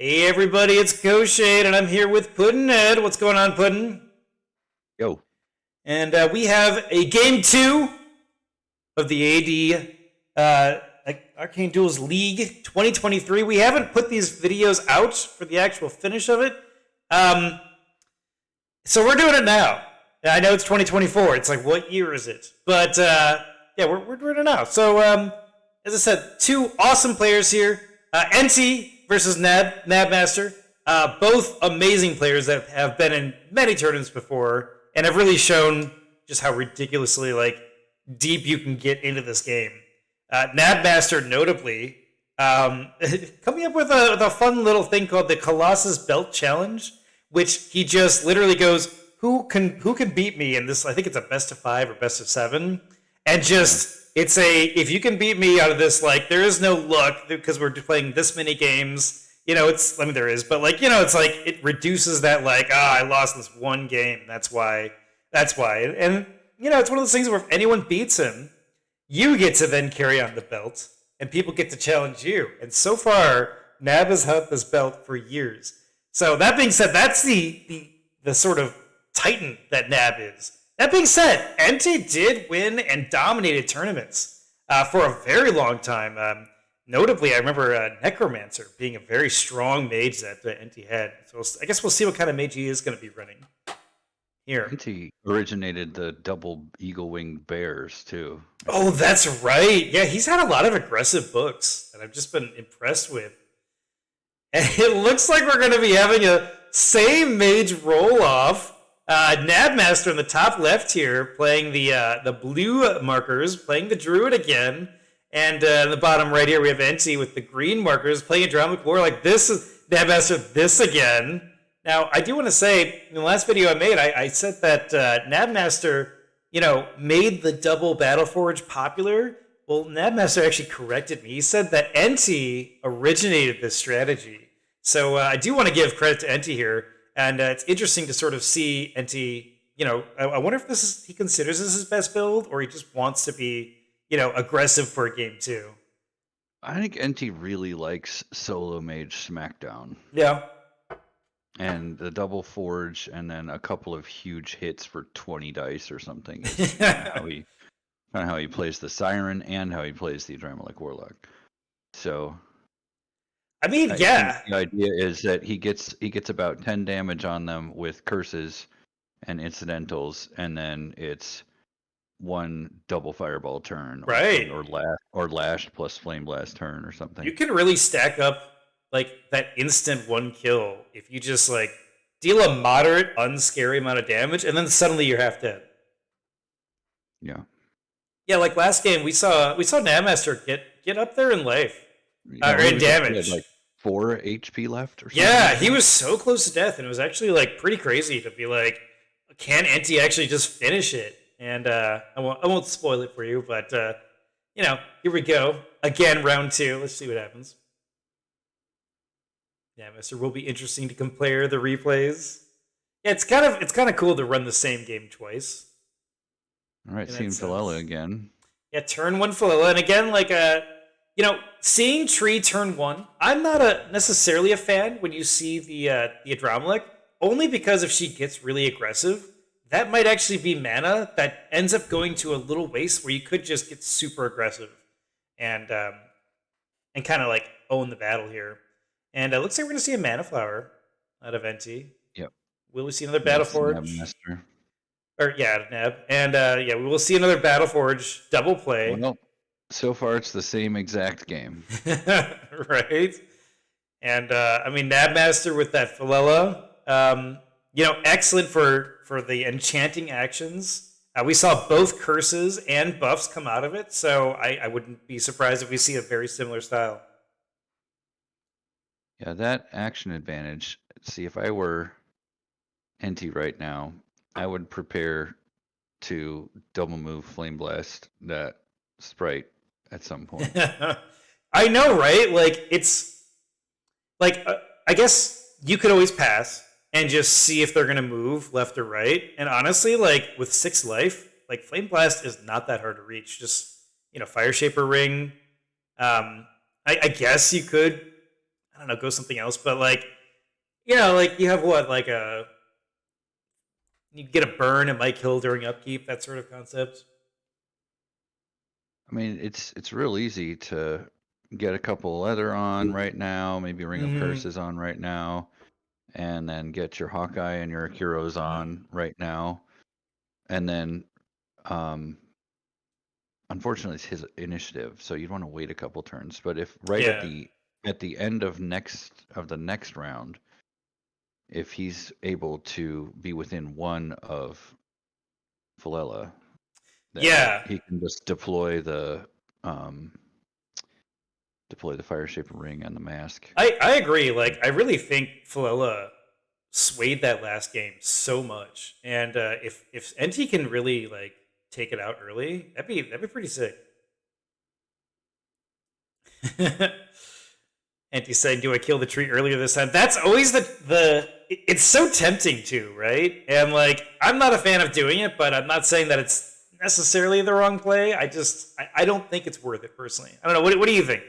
Hey everybody, it's Shade, and I'm here with Puddnhead. What's going on, Puddin? Yo. And we have a game 2 of the AD Arcane Duels League 2023. We haven't put these videos out for the actual finish of it. So we're doing it now. I know it's 2024. It's like, what year is it? But yeah, we're doing it now. So as I said, two awesome players here. Enti versus Knabbmaster. Both amazing players that have been in many tournaments before and have really shown just how ridiculously deep you can get into this game. Knabbmaster notably coming up with a fun little thing called the Colossus Belt Challenge, which he just literally goes, who can beat me in this? I think it's a best of 5 or best of 7, and just it's if you can beat me out of this, there is no luck because we're playing this many games. There is, but it's it reduces that I lost this one game. That's why, and it's one of those things where if anyone beats him, you get to then carry on the belt, and people get to challenge you. And so far, Nab has held this belt for years. So that being said, that's the sort of titan that Nab is. That being said, Enti did win and dominated tournaments for a very long time. Notably, I remember Necromancer being a very strong mage that Enti had. So I guess we'll see what kind of mage he is going to be running here. Enti originated the double eagle-winged bears, too. Oh, that's right. Yeah, he's had a lot of aggressive books that I've just been impressed with. And it looks like we're going to be having a same mage roll-off. Knabbmaster in the top left here, playing the blue markers, playing the druid again. And in the bottom right here, we have Enti with the green markers, playing Adramelech Warlock. This is Knabbmaster, this again. Now, I do want to say, in the last video I made, I said that Knabbmaster, made the double Battleforge popular. Well, Knabbmaster actually corrected me. He said that Enti originated this strategy. So I do want to give credit to Enti here. And it's interesting to sort of see Enti, I wonder if he considers this his best build, or he just wants to be, aggressive for a game 2. I think Enti really likes solo mage Smackdown. Yeah. And the double forge and then a couple of huge hits for 20 dice or something is kind of how he plays the Siren and how he plays the Adramelech Warlock. So I mean, yeah. The idea is that he gets about 10 damage on them with curses and incidentals, and then it's one double fireball turn, right? Or lashed plus flame blast turn or something. You can really stack up that instant one kill if you just deal a moderate, unscary amount of damage, and then suddenly you're half dead. Yeah. Yeah, last game we saw Knabbmaster get up there in life. Or in damage. He had 4 HP left or something. Yeah, he was so close to death, and it was actually pretty crazy to be can Enti actually just finish it? And I won't spoil it for you, but here we go again, round 2. Let's see what happens. Yeah, Mister, will be interesting to compare the replays. Yeah, it's kind of cool to run the same game twice. All right, seeing Philella again. Yeah, turn 1 Philella, and again seeing Tree turn 1. I'm not necessarily a fan when you see the Adramelech, only because if she gets really aggressive, that might actually be mana that ends up going to a little waste where you could just get super aggressive and kind of own the battle here. And it looks like we're going to see a mana flower out of Enti. Yep. Will we see another Battleforge? Knabbmaster. Or yeah, Nab. And yeah, we will see another Battleforge double play. Well, so far it's the same exact game. Right? And I mean, Knabbmaster with that Philella, excellent for the enchanting actions. We saw both curses and buffs come out of it, so I wouldn't be surprised if we see a very similar style. Yeah, that action advantage. See, if I were Enti right now, I would prepare to double move Flame Blast that sprite at some point. I know, right? It's I guess you could always pass and just see if they're gonna move left or right. And honestly, with 6 life, Flame Blast is not that hard to reach. Just Fire Shaper Ring. I guess you could. don't know, go something else. But like, you know, like you have what, like you get a burn, it might kill during upkeep, that sort of concept. I mean, it's real easy to get a couple leather on right now, maybe Ring of Mm-hmm. Curses on right now, and then get your Hawkeye and your Akiros on right now, and then um, unfortunately it's his initiative, so you'd want to wait a couple turns. But if right Yeah. at the end of the next round, if he's able to be within one of Philella, then Yeah. he can just um, deploy the Fire Shaper Ring and the Mask. I agree. Like, I really think Philella swayed that last game so much. And if Enti can really like take it out early, that'd be pretty sick. Enti saying, "Do I kill the tree earlier this time?" That's always It's so tempting to, right? And like, I'm not a fan of doing it, but I'm not saying that it's necessarily the wrong play. I don't think it's worth it personally. I don't know. What do you think?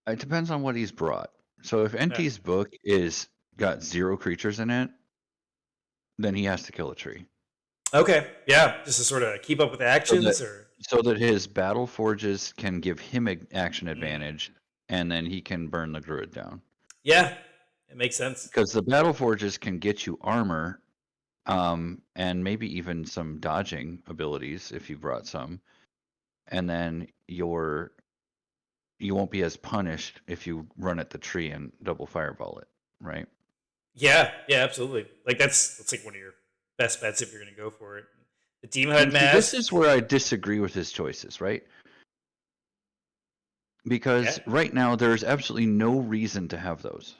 It depends on what he's brought. So if Yeah. Enti's book is got 0 creatures in it, then he has to kill a tree. Okay. Yeah. Just to sort of keep up with actions, or So that his battle forges can give him an action advantage, and then he can burn the druid down. Yeah, it makes sense. Because the battle forges can get you armor, and maybe even some dodging abilities if you brought some, and then you won't be as punished if you run at the tree and double fireball it, right? Yeah, yeah, absolutely. Like that's like one of your best bets if you're going to go for it. The Demon Head And see, this Mask. is where I disagree with his choices, right? Yeah, Because right now there's absolutely no reason to have those.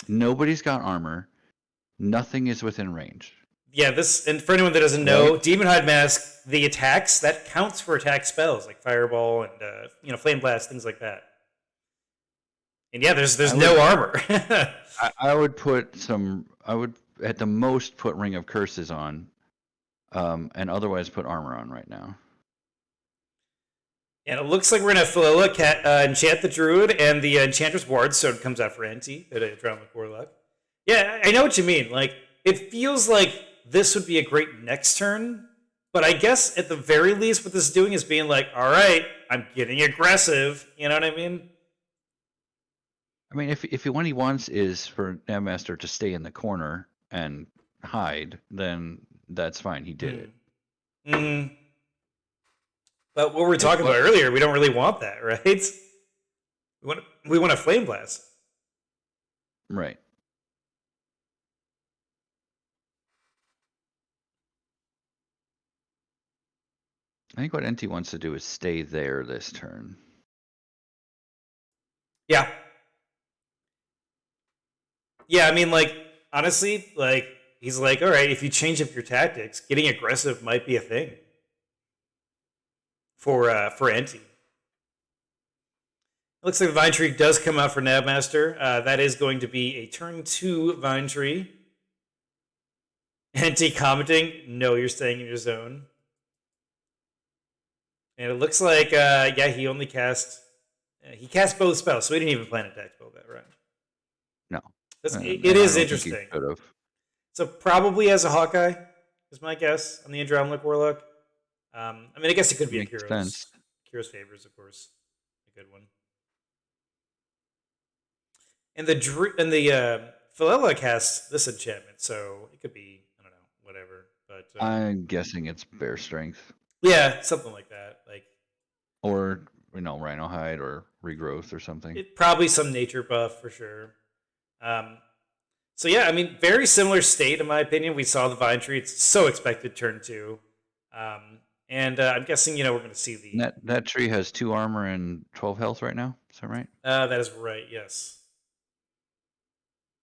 Nobody's got armor. Nothing is within range. yeah. This, and for anyone that doesn't Right? know, Demon Head Mask, the attacks that counts for attack spells like Fireball and Flame Blast, things like that. And yeah, there's no armor. I would put some. I would at the most put Ring of Curses on, and otherwise put armor on right now. And it looks like we're gonna Philella enchant the Druid and the Enchantress Ward, so it comes out for Enti, the Adramelech Warlock. Yeah, I know what you mean. Like, it feels like this would be a great next turn, but I guess at the very least, what this is doing is being like, all right, I'm getting aggressive. You know what I mean? I mean, if what he wants is for Knabbmaster to stay in the corner and hide, then that's fine. He did it. Mm. But what we were If talking what about earlier, we don't really want that, right? We want a Flame Blast. right? I think what Enti wants to do is stay there this turn. Yeah. Yeah, I mean, like, honestly, like, he's like, all right, if you change up your tactics, getting aggressive might be a thing for Enti. It looks like the Vine Tree does come out for Knabbmaster. That is going to be a turn 2 Vine Tree. Enti commenting, no, you're staying in your zone. And it looks like, yeah, he only cast... he cast both spells, so he didn't even plan attack spell that round. No, It is interesting. So probably as a Hawkeye is my guess on the Adramelech Warlock. I mean, I guess it could be a Makes Kiros. sense. Kiros Favors, of course, a good one. And the Philella casts this enchantment, so it could be, I don't know, whatever. But I'm guessing it's Bear Strength. Yeah, something like that. Like, or Rhino Hide or Regrowth or something. Probably some nature buff for sure. So yeah, I mean, very similar state in my opinion. We saw the Vine Tree; it's so expected turn 2, and I'm guessing we're going to see the that tree has 2 armor and 12 health right now. Is that right? That is right. Yes,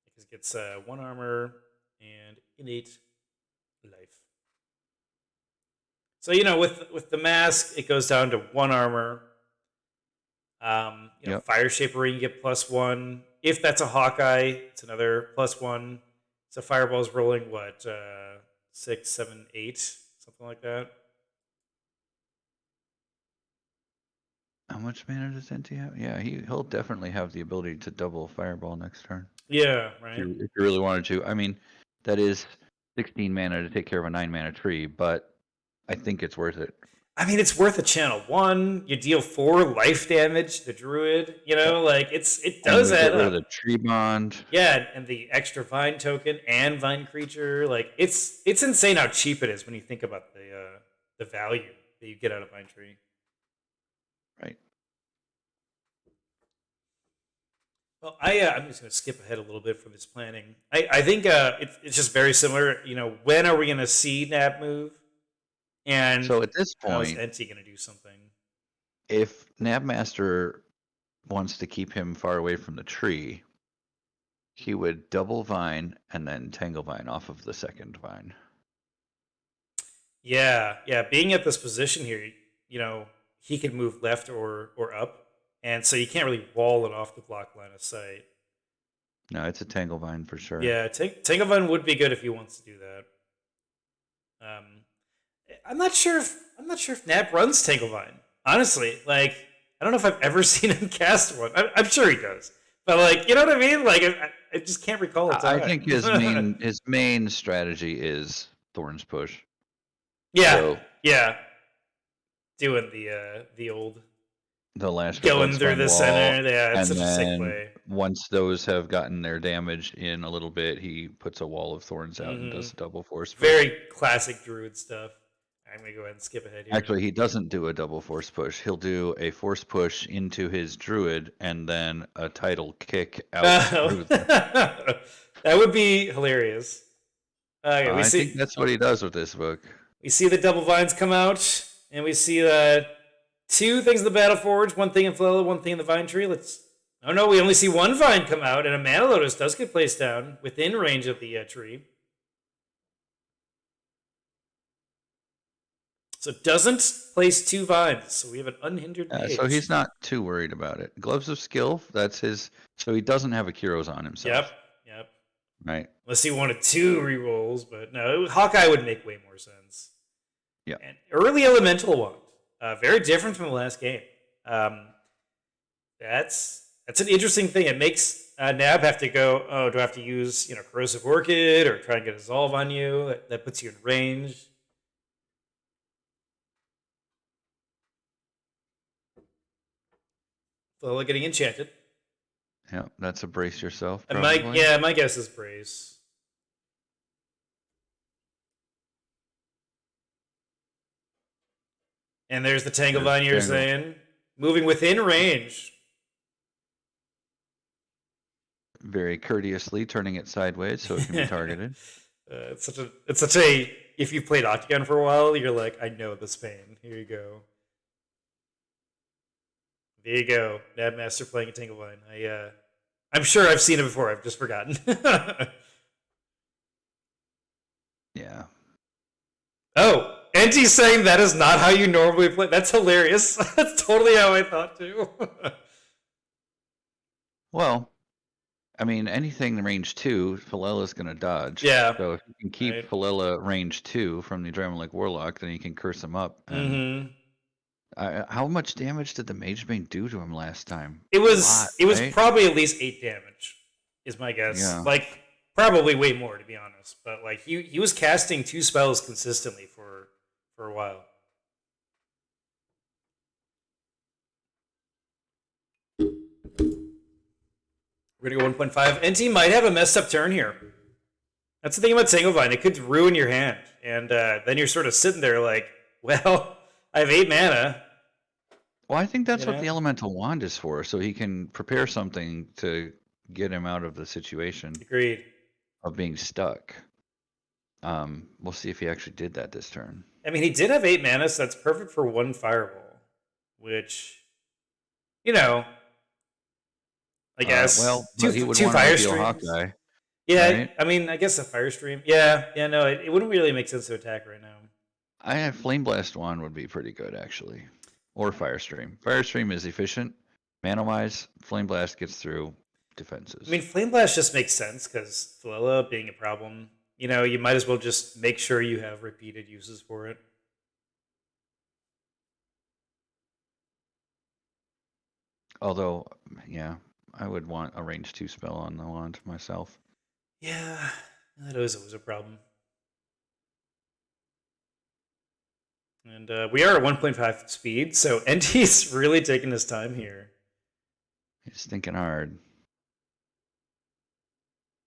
because it gets 1 armor and innate life. So with the mask, it goes down to 1 armor. Yep. Fire Shaper you get +1. If that's a Hawkeye, it's another +1. So Fireball's rolling what 6, 7, 8, something like that. How much mana does Enti have? Yeah, he'll definitely have the ability to double Fireball next turn. Yeah, If right. you really wanted to. I mean, that is 16 mana to take care of a 9-mana tree, but I think it's worth it. I mean, it's worth a channel 1. You deal 4 life damage to the druid. You know, like it does And add get rid up. of the tree bond. Yeah, and the extra vine token and vine creature. Like it's insane how cheap it is when you think about the value that you get out of vine tree. Right. Well, I'm just going to skip ahead a little bit for this planning. I think it's just very similar. You know, when are we going to see Nab move? And so at this how's point, Enti going to do something? if Knabbmaster wants to keep him far away from the tree, he would double vine and then tangle vine off of the second vine. Yeah. Being at this position here, you know, he can move left or up, and so you can't really wall it off the block line of sight. No, it's a tangle vine for sure. Yeah, tangle vine would be good if he wants to do that. I'm not sure if Nap runs tangle vine. Honestly, like I don't know if I've ever seen him cast one. I'm sure he does, but like you know what I mean. Like I just can't recall a time. I think his main strategy is Thorn's Push. Yeah, So, yeah. Doing the old the last going through the center. Yeah, it's and such a sick then play. once those have gotten their damage in a little bit, he puts a wall of thorns out and does a double force push. Very classic druid stuff. I'm gonna go ahead and skip ahead here. Actually, he doesn't do a double force push. He'll do a force push into his druid and then a tidal kick out through that would be hilarious. Okay, I think that's what he does with this book. We see the double vines come out, and we see 2 things in the Battle Forge, 1 thing in Flella, 1 thing in the Vine Tree. Oh no, we only see 1 vine come out, and a Mana Lotus does get placed down within range of the tree. So it doesn't place 2 vines, so we have an unhindered mage. So he's not too worried about it. Gloves of Skill, that's his. So he doesn't have a Kuros on himself. Yep. Right. Unless he wanted 2 rerolls, but no, Hawkeye would make way more sense. Yeah. And early Elemental Wand, very different from the last game. That's an interesting thing. It makes Nab have to go, oh, do I have to use Corrosive Orchid or try and get a Resolve on you? That puts you in range. Flella getting enchanted. Yeah, that's a brace yourself. And my guess is brace. And there's the Tangle Vine you're saying. Moving within range. Very courteously turning it sideways so it can be targeted. It's such a if you've played Octagon for a while, you're like, I know this pain. Here you go. There you go. Knabbmaster playing a Tangle Vine. I'm sure I've seen it before. I've just forgotten. Yeah. Oh, Enti's saying that is not how you normally play. That's hilarious. That's totally how I thought too. Well, I mean, anything range 2, Philella's going to dodge. Yeah. So if you can keep Philella range 2 from the Adramelech Warlock, then you can curse him up. And how much damage did the Magebane do to him last time? It was probably at least 8 damage, is my guess. Yeah. Like probably way more, to be honest. But like he was casting 2 spells consistently for a while. We're gonna go 1.5. Enti might have a messed up turn here. That's the thing about Tangle Vine. It could ruin your hand. And then you're sort of sitting there like, well, I have 8 mana. Well, I think that's what the Elemental Wand is for, so he can prepare something to get him out of the situation. Agreed. Of being stuck. We'll see if he actually did that this turn. I mean, he did have 8 mana, so that's perfect for 1 Fireball. Which, I guess. two Fire Streams. Hawkeye, yeah, right? I mean, I guess a Fire Stream. Yeah, no, it wouldn't really make sense to attack right now. I have Flame Blast Wand would be pretty good, actually. Or Fire Stream. Fire Stream is efficient. Mana-wise, Flame Blast gets through defenses. I mean, Flame Blast just makes sense, because Philella being a problem, you might as well just make sure you have repeated uses for it. Although, yeah, I would want a range 2 spell on the wand myself. Yeah, that is always a problem. And we are at 1.5 speed, so Enti's really taking his time here. He's thinking hard.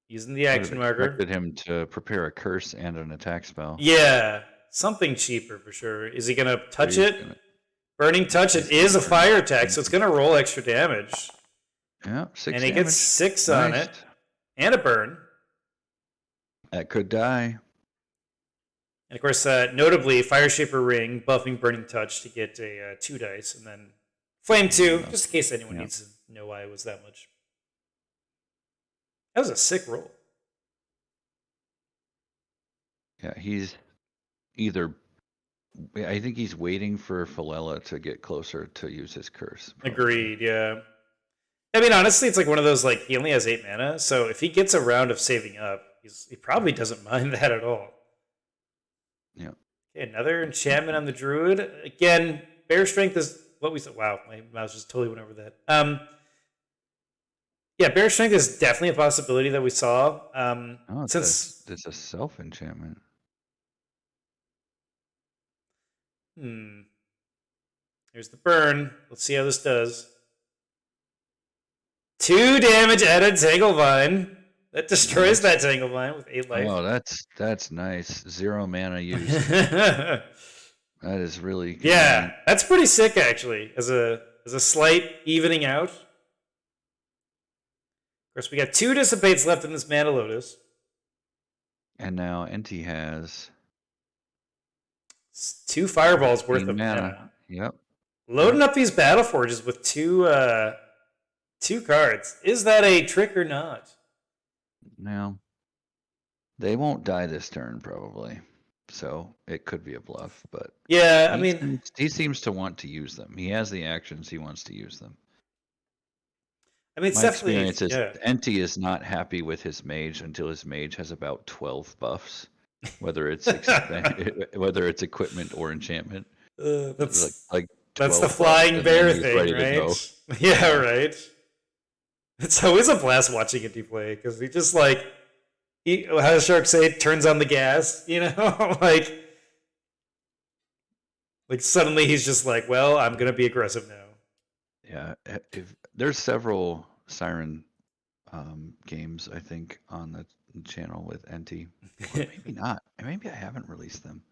Using the action marker. Expected him to prepare a curse and an attack spell. Yeah, something cheaper for sure. Is he gonna touch it? Burning touch. It He's is a gonna fire attack, so it's gonna roll extra damage. Yeah, 6 And he damage. gets 6 on it. And a burn. That could die. And of course, notably, Fire Shaper Ring, buffing Burning Touch to get a 2 dice, and then Flame 2, just in case anyone needs to know why it was that much. That was a sick roll. Yeah, he's either... I think he's waiting for Philella to get closer to use his curse. Probably. Agreed, yeah. I mean, honestly, it's like one of those, like, he only has 8 mana, so if he gets a round of saving up, he probably doesn't mind that at all. Yeah. Okay, another enchantment on the Druid. Again, Bear Strength is what we said. Wow, my mouse just totally went over that. Yeah, Bear Strength is definitely a possibility that we saw. Since it's a self-enchantment. Here's the burn. Let's see how this does. 2 damage at a Tanglevine. That destroys that Tanglevine with 8 life. Oh, that's nice. 0 mana used. That is really good. Yeah, that's pretty sick actually. As a slight evening out. Of course, we got 2 dissipates left in this Mana Lotus. And now Enti has 2 fireballs worth of mana. Yep. Loading up these Battle Forges with 2 cards. Is that a trick or not? Now, they won't die this turn probably, so it could be a bluff. But yeah, I mean, he seems to want to use them. He has the actions; he wants to use them. I mean, it's My definitely. Experience is Enti is not happy with his mage until his mage has about 12 buffs, whether it's whether it's equipment or enchantment. That's like that's the flying bear thing, right? Yeah, right. It's always a blast watching Enti play because he just how does Shark say, turns on the gas, you know, like suddenly he's just like, well, I'm gonna be aggressive now. Yeah, if there's several Siren games I think on the channel with Enti, or maybe not. Maybe I haven't released them.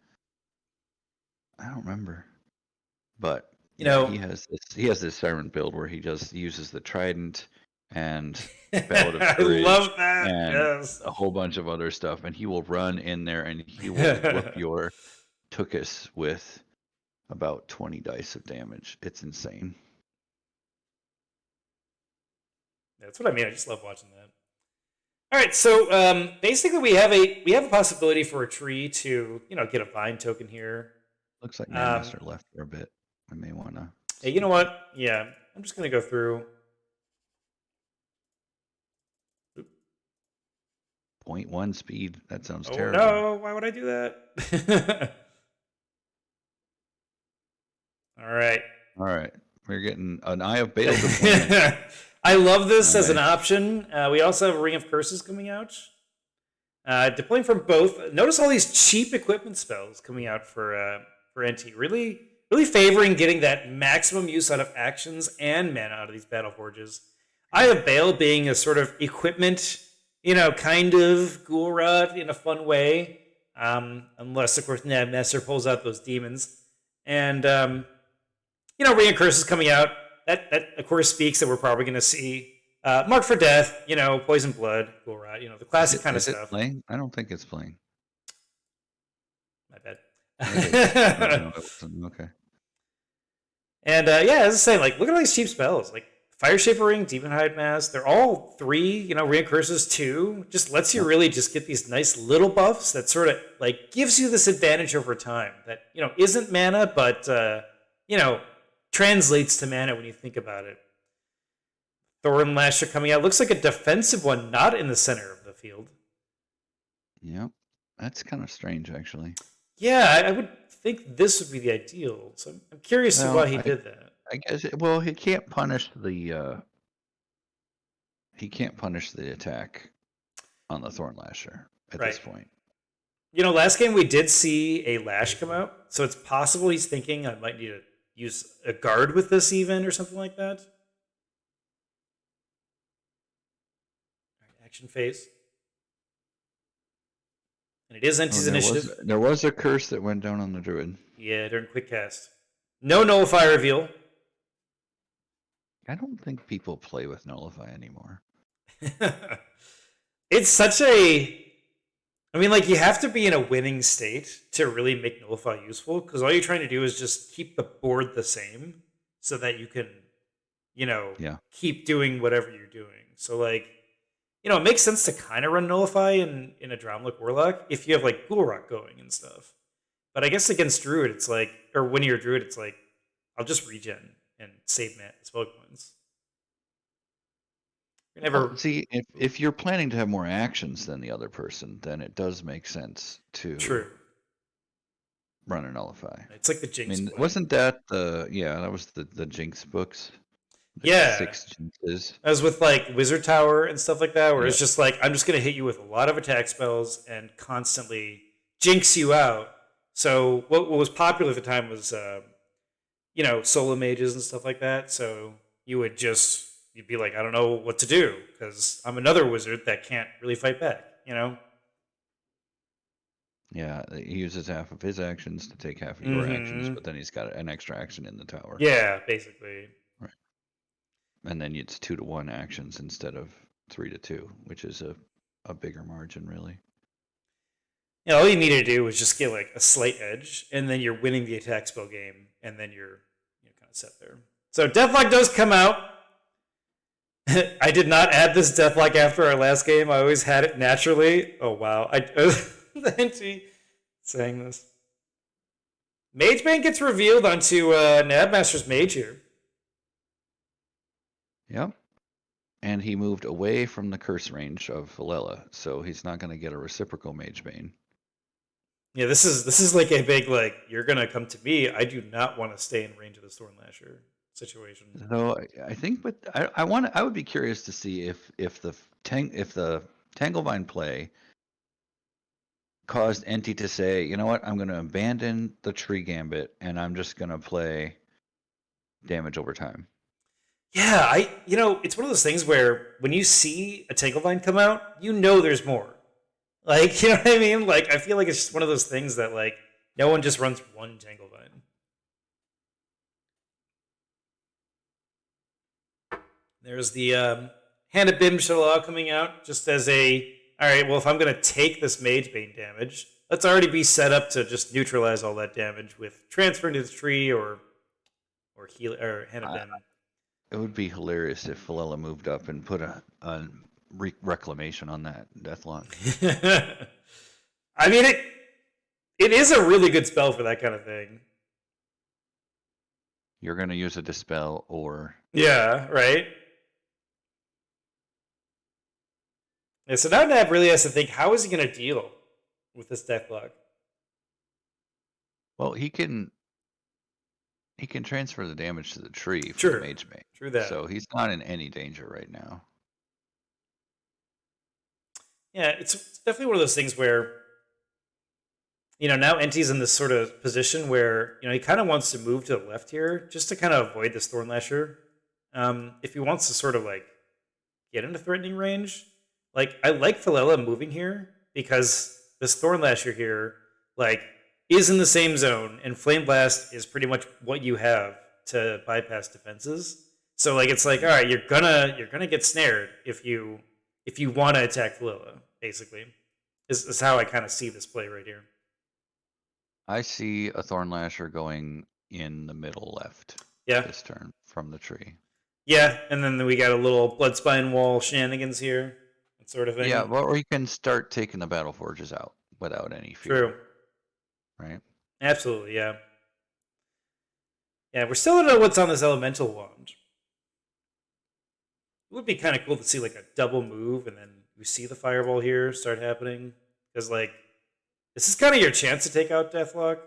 I don't remember, but he has this Siren build where he just uses the Trident and Ballad of Courage. I love that. And a whole bunch of other stuff, and he will run in there and he will whoop your Tuchus with about 20 dice of damage. It's insane. That's what I mean. I just love watching that. All right, so basically we have a possibility for a tree to get a vine token here. Looks like Knabbmaster left for a bit. I may want to. Hey, you know what? Yeah, I'm just gonna go through. 0.1 speed. That sounds terrible. No, why would I do that? All right. We're getting an Eye of Baal deployment. I love this as an option. We also have a Ring of Curses coming out. Deploying from both. Notice all these cheap equipment spells coming out for Enti. Really favoring getting that maximum use out of actions and mana out of these Battle Forges. Eye of Baal being a sort of equipment, kind of ghoul rod in a fun way. Unless, of course, Knabbmaster pulls out those demons. And, Ring of Curses coming out. That of course, speaks that we're probably going to see Mark for Death, Poison Blood, ghoul rod, the classic kind of stuff. Playing? I don't think it's playing. My bad. Okay. And, as I say, look at all these cheap spells. Fire Shaper Ring, Demonhide Mask, they're all 3, Ring of Curses 2. Just lets you really just get these nice little buffs that sort of, gives you this advantage over time that, isn't mana, but, translates to mana when you think about it. Thorn Lasher coming out. Looks like a defensive one, not in the center of the field. Yep. That's kind of strange, actually. Yeah, I would think this would be the ideal. So I'm curious why he did that. I guess. Well, he can't punish the. He can't punish the attack on the Thorn Lasher at Right. this point. You know, last game we did see a lash come out, so it's possible he's thinking I might need to use a guard with this even or something like that. All right, action phase. And it is Enti's initiative. There was a curse that went down on the druid. Yeah, during quick cast. No nullify reveal. I don't think people play with nullify anymore. It's such a. I mean, like, you have to be in a winning state to really make nullify useful, because all you're trying to do is just keep the board the same so that you can, keep doing whatever you're doing. So, like, it makes sense to kind of run nullify in Adramelech Warlock if you have, like, Ghoul Rock going and stuff. But I guess against Druid, it's like, or when you're a Druid, it's like, I'll just regen and save spell points. See, if you're planning to have more actions than the other person, then it does make sense to run a nullify. It's like the Jinx. I mean, wasn't that that was the Jinx books? Yeah. 6 Jinxes. I was with like Wizard Tower and stuff like that, where it's just like, I'm just going to hit you with a lot of attack spells and constantly jinx you out. So what was popular at the time was, solo mages and stuff like that. So you'd be like, I don't know what to do because I'm another wizard that can't really fight back, Yeah, he uses half of his actions to take half of your actions, but then he's got an extra action in the tower. Yeah, basically. Right. And then it's 2-to-1 actions instead of 3-to-2, which is a bigger margin, really. Yeah, all you need to do is just get like a slight edge, and then you're winning the attack spell game, and then you're kind of set there. So Deathlock does come out. I did not add this Deathlock after our last game. I always had it naturally. Oh, wow. Enti saying this. Magebane gets revealed onto Knabbmaster's Mage here. Yep. And he moved away from the curse range of Philella, so he's not going to get a reciprocal Magebane. Yeah, this is like a big, like, you're going to come to me. I do not want to stay in range of the Thorn Lasher situation. So I think, but I would be curious to see if the Tanglevine play caused Enti to say, you know what, I'm going to abandon the Tree Gambit and I'm just going to play damage over time. Yeah, it's one of those things where when you see a Tanglevine come out, there's more. Like, you know what I mean? Like, I feel like it's just one of those things that, like, no one just runs one Tanglevine. There's the Hand of Bim Shalal coming out just as alright, well, if I'm going to take this Magebane damage, let's already be set up to just neutralize all that damage with transferring to the tree or heal or Hand of Bim. It would be hilarious if Philella moved up and put a reclamation on that Deathlock. I mean, it is a really good spell for that kind of thing. You're going to use a Dispel or... Yeah, right? Yeah, so now Nab really has to think, how is he going to deal with this Deathlock? Well, he can transfer the damage to the tree from Sure. the Magebane. True that. So he's not in any danger right now. Yeah, it's definitely one of those things where, now Enti's in this sort of position where, he kind of wants to move to the left here just to kind of avoid this Thorn Lasher. If he wants to sort of, like, get into threatening range. Like, I like Philella moving here because this Thorn Lasher here, like, is in the same zone, and Flame Blast is pretty much what you have to bypass defenses. So, like, it's like, all right, you're gonna get snared if you want to attack Philella, basically. Is how I kind of see this play right here. I see a Thorn Lasher going in the middle left this turn from the tree. Yeah, and then we got a little Bloodspine Wall shenanigans here, that sort of thing. Yeah, well, or you can start taking the Battle Forges out without any fear. True. Right? Absolutely, yeah. Yeah, we're still don't know what's on this Elemental Wand. It would be kind of cool to see like a double move, and then we see the Fireball here start happening. Because, like, this is kind of your chance to take out Deathlock.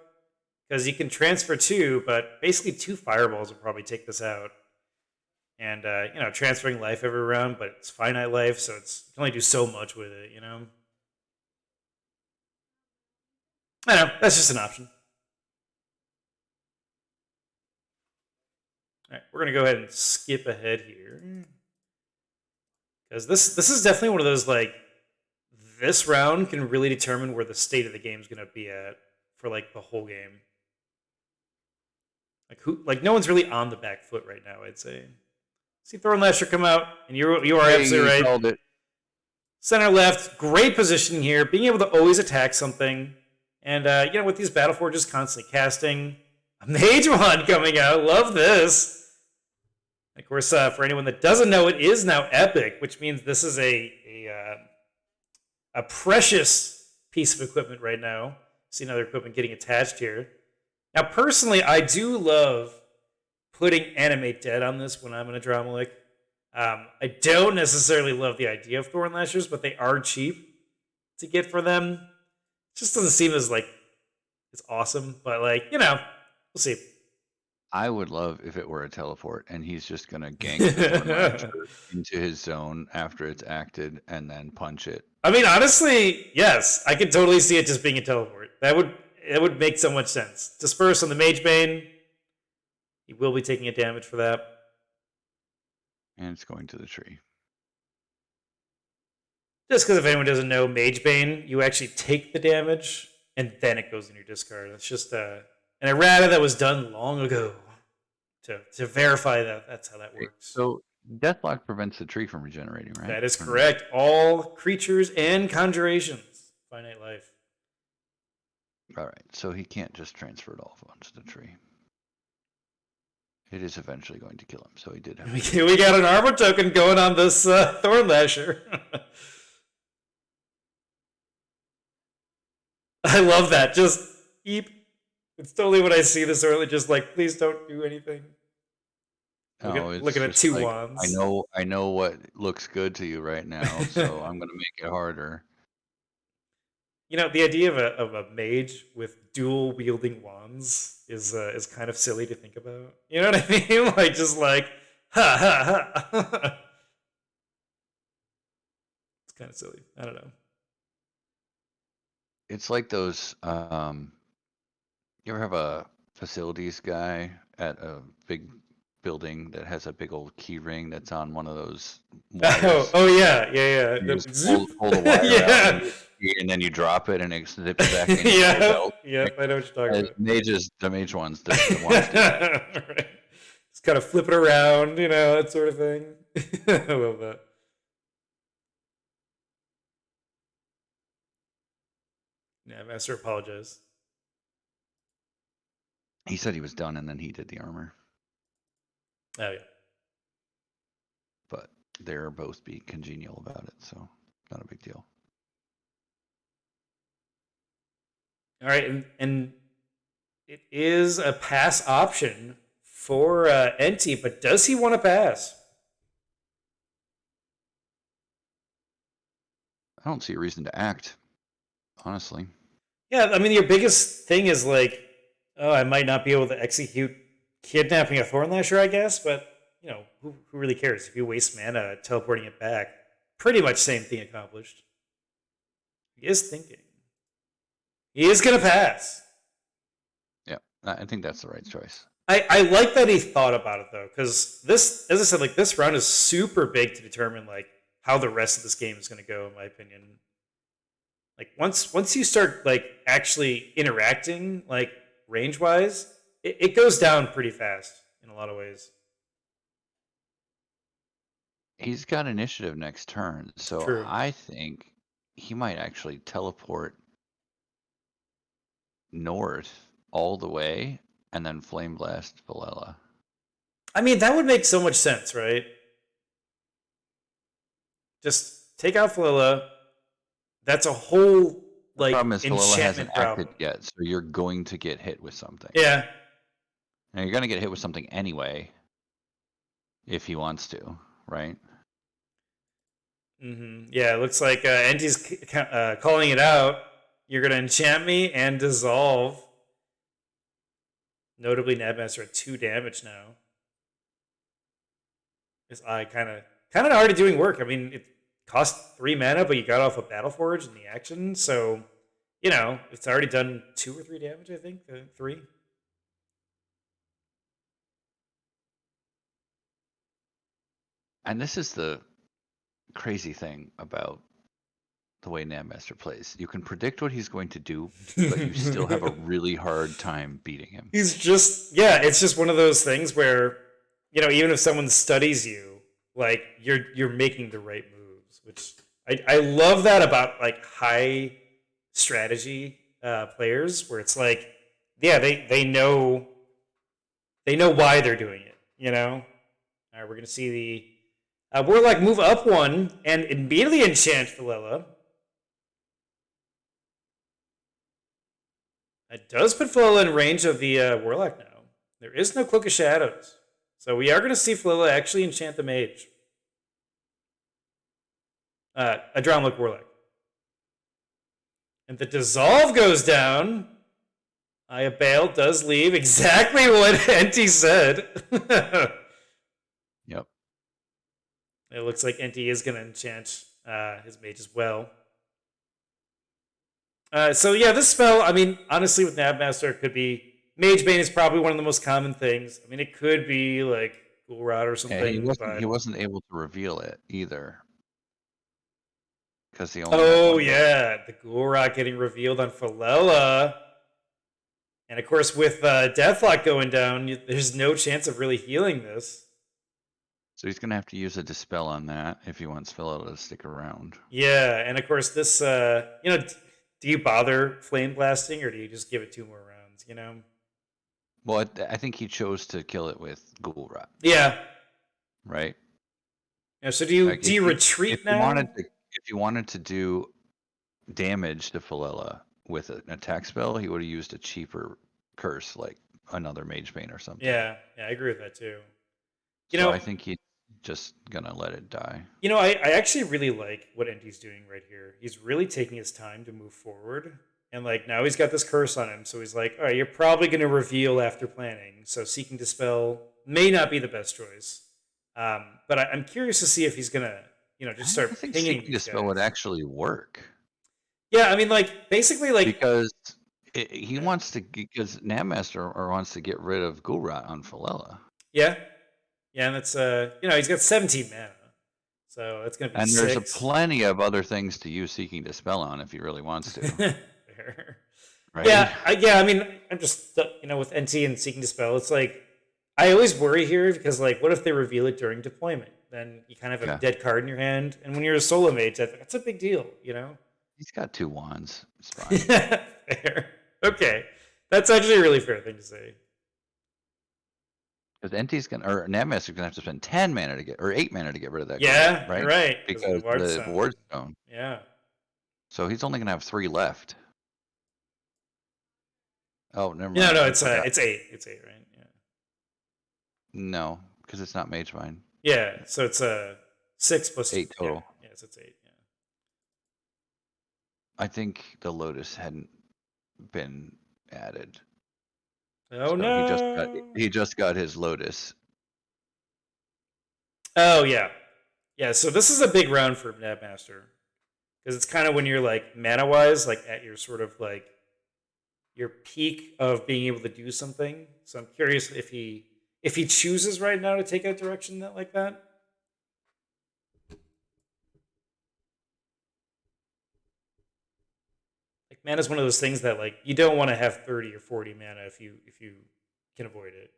because you can transfer 2, but basically 2 fireballs will probably take this out. And transferring life every round, but it's finite life, so you can only do so much with it. I know, that's just an option. All right, we're gonna go ahead and skip ahead here, because this is definitely one of those, like, this round can really determine where the state of the game is gonna be at for, like, the whole game. Like no one's really on the back foot right now, I'd say. See Thornlasher come out, and you are absolutely right. Called it. Center left, great positioning here, being able to always attack something. And, with these Battle Forges constantly casting, a Mage Wand coming out, love this. Of course, for anyone that doesn't know, it is now epic, which means this is a precious piece of equipment right now. See another equipment getting attached here. Now, personally, I do love putting Animate Dead on this when I'm an Adramelech. I don't necessarily love the idea of Thorn Lashers, but they are cheap to get for them. It just doesn't seem as, like, it's awesome, but, like, we'll see. I would love if it were a teleport and he's just going to gank the Thorn Lasher into his zone after it's acted and then punch it. I mean, honestly, yes. I could totally see it just being a teleport. It would make so much sense. Disperse on the Mage Bane. He will be taking a damage for that. And it's going to the tree. Just because if anyone doesn't know, Mage Bane, you actually take the damage, and then it goes in your discard. It's just an errata that was done long ago to verify that that's how that works. So Deathlock prevents the tree from regenerating, right? That is correct. All creatures and conjurations. Finite life. All right, so he can't just transfer it off onto the tree. It is eventually going to kill him, so he did have we got an armor token going on this Thorn Lasher. I love that. Just eep. It's totally what I see this early. Just like, please don't do anything. Looking at 2 wands. I know what looks good to you right now, so I'm going to make it harder. The idea of a mage with dual wielding wands is kind of silly to think about. You know what I mean? Like, just like, ha ha ha. It's kind of silly. I don't know. It's like those. You ever have a facilities guy at a big building that has a big old key ring that's on one of those wires? Oh yeah. You just pull the wire out and then you drop it and it zips back in. Yeah, I know what you're talking about. The mage ones, the ones do that. Right. Just kind of flip it around, that sort of thing. I love that. Yeah, Master, apologize. He said he was done and then he did the armor. Oh yeah. But they're both being congenial about it, so not a big deal. All right, and it is a pass option for Enti, but does he want to pass? I don't see a reason to act, honestly. Yeah, I mean, your biggest thing is like, oh, I might not be able to execute kidnapping a Thornlasher, I guess, but, who really cares? If you waste mana teleporting it back, pretty much same thing accomplished. He is thinking. He is going to pass. Yeah, I think that's the right choice. I like that he thought about it, though, because this, as I said, like, this round is super big to determine, like, how the rest of this game is going to go, in my opinion. Like, once you start, like, actually interacting, like, range-wise, it goes down pretty fast in a lot of ways. He's got initiative next turn, so True. I think he might actually teleport north all the way and then Flame Blast Valella. I mean, that would make so much sense, right? Just take out Valella. That's a whole, like, the problem is Valella hasn't problem. acted yet, so you're going to get hit with something. Yeah. Now you're going to get hit with something anyway, if he wants to, right? Mm-hmm. Yeah, it looks like Enti's calling it out. You're going to enchant me and dissolve. Notably, Knabbmaster at 2 damage now. His eye kind of already doing work. I mean, it cost 3 mana, but you got off a Battle Forge in the action, so you know it's already done 2 or 3 damage. I think 3. And this is the crazy thing about the way Knabbmaster plays. You can predict what he's going to do, but you still have a really hard time beating him. He's just it's just one of those things where even if someone studies you, like you're making the right moves, which I love that about like high strategy players, where it's like they know why they're doing it. All right, we're gonna see the Warlock move up 1 and immediately enchant Philella. It does put Philella in range of the Warlock now. There is no Cloak of Shadows. So we are going to see Philella actually enchant the Mage. Adramelech Warlock. And the Dissolve goes down. Aya Bale does leave. Exactly what Enti said. Yep. It looks like Enti is going to enchant his Mage as well. So yeah, this spell, I mean, honestly, with Knabbmaster, it could be Mage Bane is probably one of the most common things. I mean, it could be like Ghoul Rot or something. Yeah, he wasn't able to reveal it either. Because he only the Ghoul Rot getting revealed on Philella. And of course, with Deathlock going down, there's no chance of really healing this. So he's going to have to use a Dispel on that if he wants Philella to stick around. Yeah, and of course, this, do you bother Flame Blasting or do you just give it 2 more rounds, Well, I think he chose to kill it with Ghoul Rot. Yeah. Right? Yeah, so do you retreat now? If you wanted to do damage to Philella with an attack spell, he would have used a cheaper curse, like another Mage Bane or something. Yeah, I agree with that too. I think he's just gonna let it die. I actually really like what Enti's doing right here. He's really taking his time to move forward. And like now he's got this curse on him, so he's like, all right, you're probably gonna reveal after planning. So Seeking Dispel may not be the best choice. But I'm curious to see if he's gonna, just start I think pinging Seeking Dispel would actually work. Yeah, I mean, like basically, like because he wants to, because Knabbmaster wants to get rid of Ghoul Rot on Philella. Yeah, and that's he's got 17 mana, so that's gonna be. And 6. there's plenty of other things to use Seeking Dispel on if he really wants to. Fair. Right? Yeah, I mean, I'm just with NT and Seeking Dispel, it's like I always worry here because like, what if they reveal it during deployment? Then you kind of have a dead card in your hand, and when you're a solo mage, that's a big deal, He's got 2 wands. It's fine. Fair. Okay, that's actually a really fair thing to say. Because Enti's Knabbmaster's gonna have to spend 10 mana to get, or 8 mana to get rid of that. Yeah, right? You're right. Because the Ward Stone. Yeah. So he's only gonna have 3 left. Oh, never mind. No, it's 8. It's 8, right? Yeah. No, because it's not Mage Mine. Yeah, so it's 6 plus 8 total. Yeah, so it's 8. Yeah. I think the Lotus hadn't been added. Oh so no! He just got his Lotus. Oh yeah. So this is a big round for Knabbmaster because it's kind of when you're like mana wise, like at your sort of like your peak of being able to do something. So I'm curious if he chooses right now to take a direction like that. Like mana is one of those things that like you don't want to have 30 or 40 mana if you can avoid it,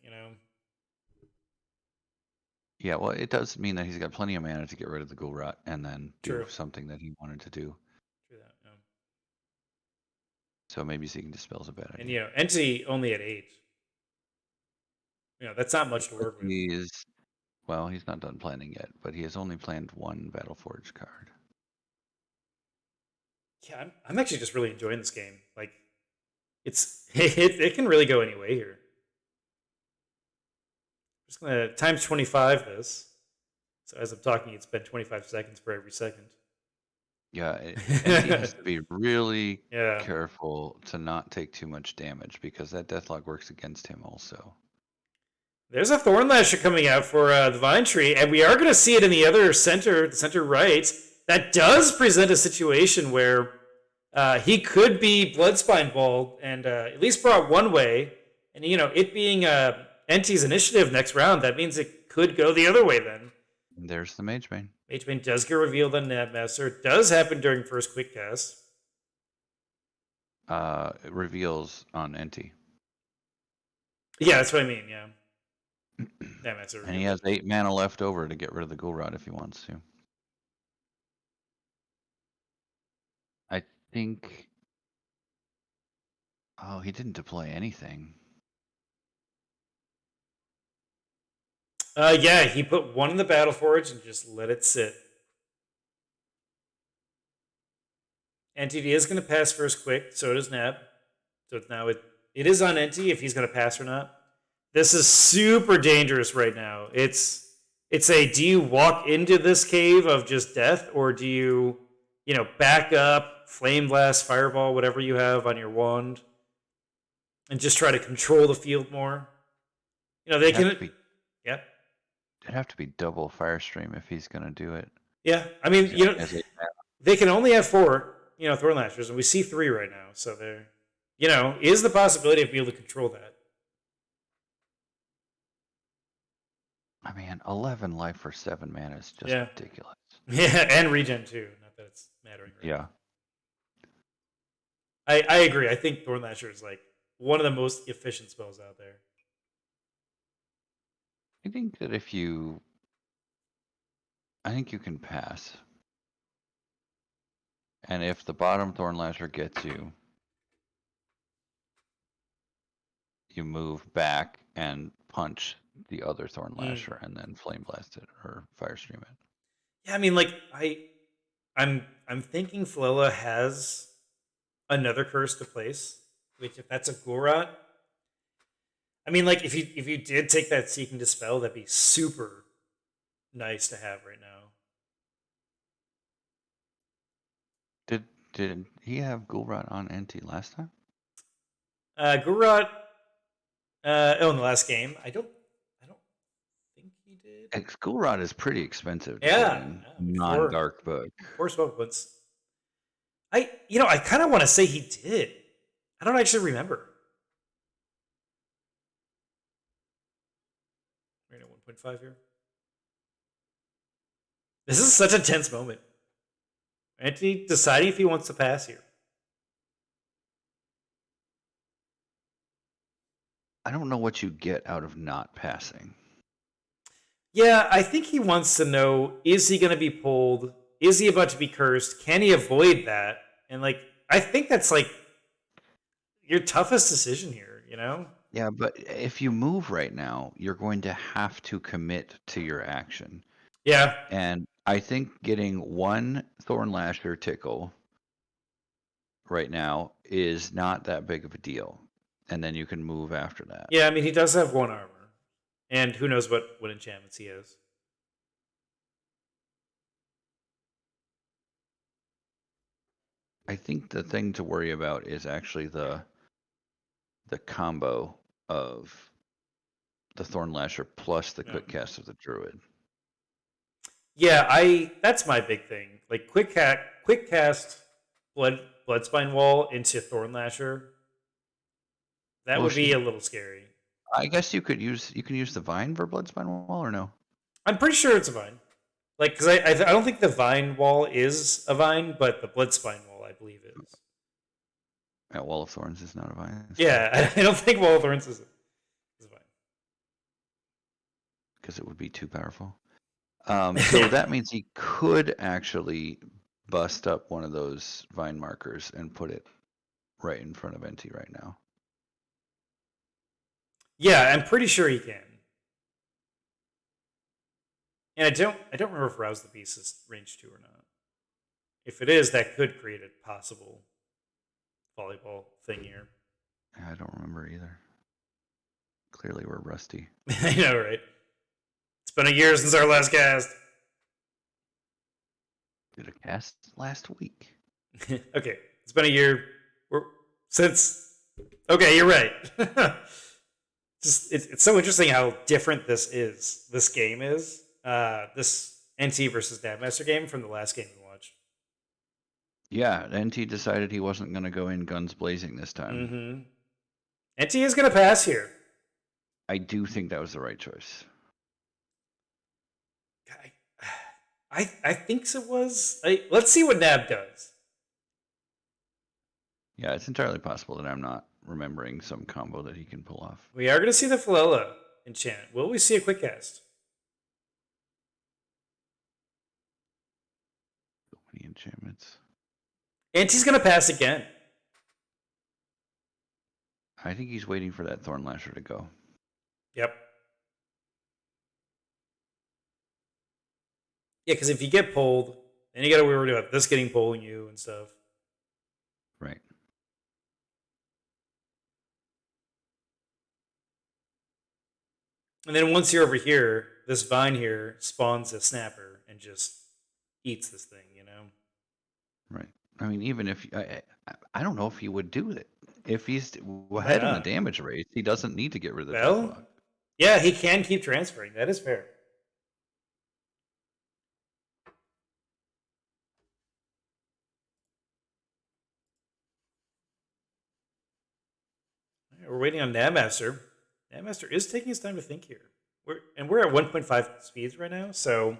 Yeah, well, it does mean that he's got plenty of mana to get rid of the Ghoul Rot and then do True. something that he wanted to do. True that. Yeah. So maybe Seeking Dispel's a bad And idea. Enti only at 8. That's not much to work with. He's not done planning yet, but he has only planned 1 Battleforge card. Yeah, I'm actually just really enjoying this game. Like, it can really go any way here. I'm just gonna times 25 this. So as I'm talking, it's been 25 seconds for every second. Yeah, Enti has to be really Yeah. careful to not take too much damage because that Deathlock works against him also. There's a Thorn Lasher coming out for the Vine Tree, and we are going to see it in the other center, the center right. That does present a situation where he could be Bloodspine Ball and at least brought one way. And, it being Enti's initiative next round, that means it could go the other way then. And there's the Mage Bane. Mage Bane does get revealed on Knabbmaster. It does happen during first quick cast. It reveals on Enti. Yeah, that's what I mean, yeah. Knabbmaster And he has 8 mana left over to get rid of the Ghoul Rod if he wants to. I think... Oh, he didn't deploy anything. Yeah, he put one in the Battle Forge and just let it sit. Enti is going to pass first quick, so does Nab. So now it is on Enti if he's going to pass or not. This is super dangerous right now. It's a, do you walk into this cave of just death, or do you, back up, Flame Blast, Fireball, whatever you have on your wand, and just try to control the field more? They can... Yeah. It'd have to be double Firestream if he's going to do it. Yeah, I mean, they can only have 4, Thorn Lashers, and we see 3 right now. So there, is the possibility of being able to control that. I mean, 11 life for 7 mana is just ridiculous. Yeah, and regen too. Not that it's mattering. Right yeah. Now. I agree. I think Thorn Lasher is like one of the most efficient spells out there. I think that I think you can pass. And if the bottom Thorn Lasher gets you, you move back and punch the other Thorn Lasher and then Flame Blast it or Firestream it. Yeah, I mean, like I'm thinking Flella has another curse to place, which if that's a Ghoul-Rot, I mean, like if you did take that Seek and Dispel, that'd be super nice to have right now. Did he have Ghoul-Rot on Enti last time? Ghoul-Rot, in the last game, I don't think he did. Ghoul-Rot is pretty expensive. Non-dark book. 4 spell points. I kind of want to say he did. I don't actually remember. We're at 1.5 here. This is such a tense moment. Enti deciding if he wants to pass here. I don't know what you get out of not passing. Yeah, I think he wants to know, is he going to be pulled? Is he about to be cursed? Can he avoid that? And, I think that's, your toughest decision here, Yeah, but if you move right now, you're going to have to commit to your action. Yeah. And I think getting 1 Thorn Lasher tickle right now is not that big of a deal. And then you can move after that. Yeah, I mean, he does have 1 armor. And who knows what enchantments he has. I think the thing to worry about is actually the combo of the Thorn Lasher plus the quick cast of the Druid. Yeah, that's my big thing. Quick cast Bloodspine Wall into Thorn Lasher. That would be a little scary. I guess you can use the Vine for Bloodspine Wall or no? I'm pretty sure it's a Vine. Because I don't think the Vine Wall is a Vine, but the Bloodspine Wall I believe is. Yeah, Wall of Thorns is not a Vine. Yeah, I don't think Wall of Thorns is a Vine. Because it would be too powerful. So that means he could actually bust up one of those Vine markers and put it right in front of Enti right now. Yeah, I'm pretty sure he can. And I don't remember if Rouse the Beast is range 2 or not. If it is, that could create a possible volleyball thing here. I don't remember either. Clearly we're rusty. I know, right? It's been a year since our last cast. Did a cast last week. Okay, it's been a year since. Okay, you're right. It's so interesting how different this game is. This Enti versus Knabbmaster game from the last game we watched. Yeah, Enti decided he wasn't going to go in guns blazing this time. Mm-hmm. Enti is going to pass here. I do think that was the right choice. I think so was. Let's see what Nab does. Yeah, it's entirely possible that I'm not remembering some combo that he can pull off. We are going to see the Philella enchant. Will we see a quick cast? So many enchantments. Enti's going to pass again. I think he's waiting for that Thorn Lasher to go. Yep. Yeah, because if you get pulled, then you got to worry about this getting pulling you and stuff. Right. And then once you're over here, this vine here spawns a snapper and just eats this thing, you know? Right. I mean, even if I don't know if he would do it. If he's ahead in the damage race, he doesn't need to get rid of the deathlock. Yeah, he can keep transferring. That is fair. We're waiting on Knabbmaster. Knabbmaster is taking his time to think here. We're at 1.5 speeds right now, so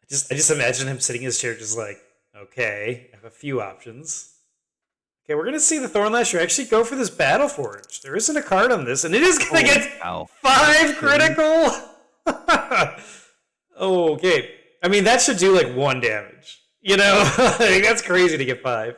I just imagine him sitting in his chair just like, okay, I have a few options. Okay, we're gonna see the Thorn Lasher actually go for this Battle Forge. There isn't a card on this, and it is gonna get 5 critical. Okay, I mean that should do like 1 damage. You know, like, that's crazy to get 5.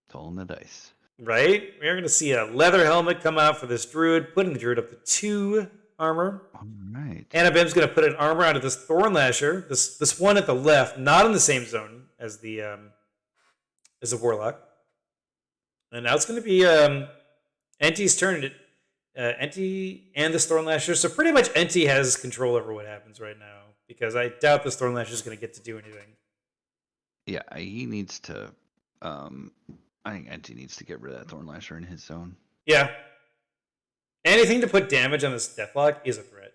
It's all in the dice. Right? We're going to see a leather helmet come out for this druid, putting the druid up to 2 armor. All right. Annabim's going to put an armor onto this Thorn Lasher, this one at the left, not in the same zone as the Warlock. And now it's going to be Enti's turn. Enti and this Thorn Lasher. So pretty much Enti has control over what happens right now, because I doubt this Thorn Lasher is going to get to do anything. Yeah, he needs to. I think Enti needs to get rid of that Thorn Lasher in his zone. Yeah. Anything to put damage on this Deathlock is a threat.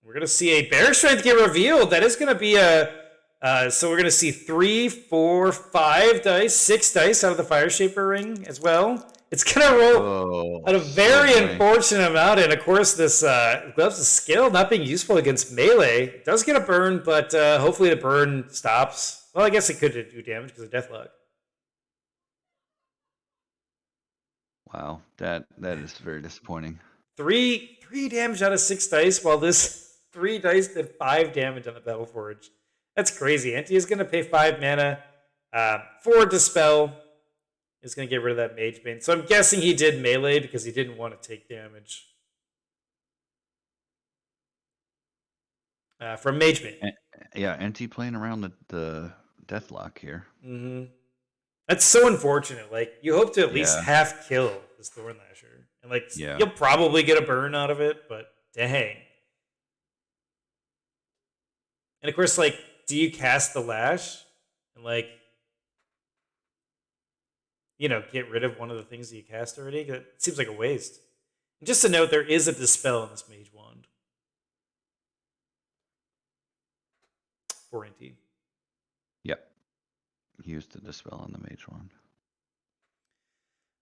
We're going to see a Bear Strength get revealed. That is going to be so we're going to see 3, 4, 5 dice, 6 dice out of the Fire Shaper ring as well. It's going to roll at a very unfortunate amount. And of course, this Gloves of Skill not being useful against melee. It does get a burn, but hopefully the burn stops. Well, I guess it could do damage because of Deathlock. Wow, that is very disappointing. 3 damage out of 6 dice, while this 3 dice did 5 damage on the Battle Forge. That's crazy. Enti is going to pay 5 mana for Dispel. He's going to get rid of that Mage Bane. So I'm guessing he did melee because he didn't want to take damage from Mage Bane. Yeah, Enti playing around the Deathlock here. Mm-hmm. That's so unfortunate. Like, you hope to at least half kill this Thorn Lasher. And, like, you'll probably get a burn out of it, but dang. And, of course, like, do you cast the Lash? And, like, you know, get rid of one of the things that you cast already? It seems like a waste. And just to note, there is a Dispel in this Mage Wand. For Enti. Yep. Used the Dispel on the Mage Wand.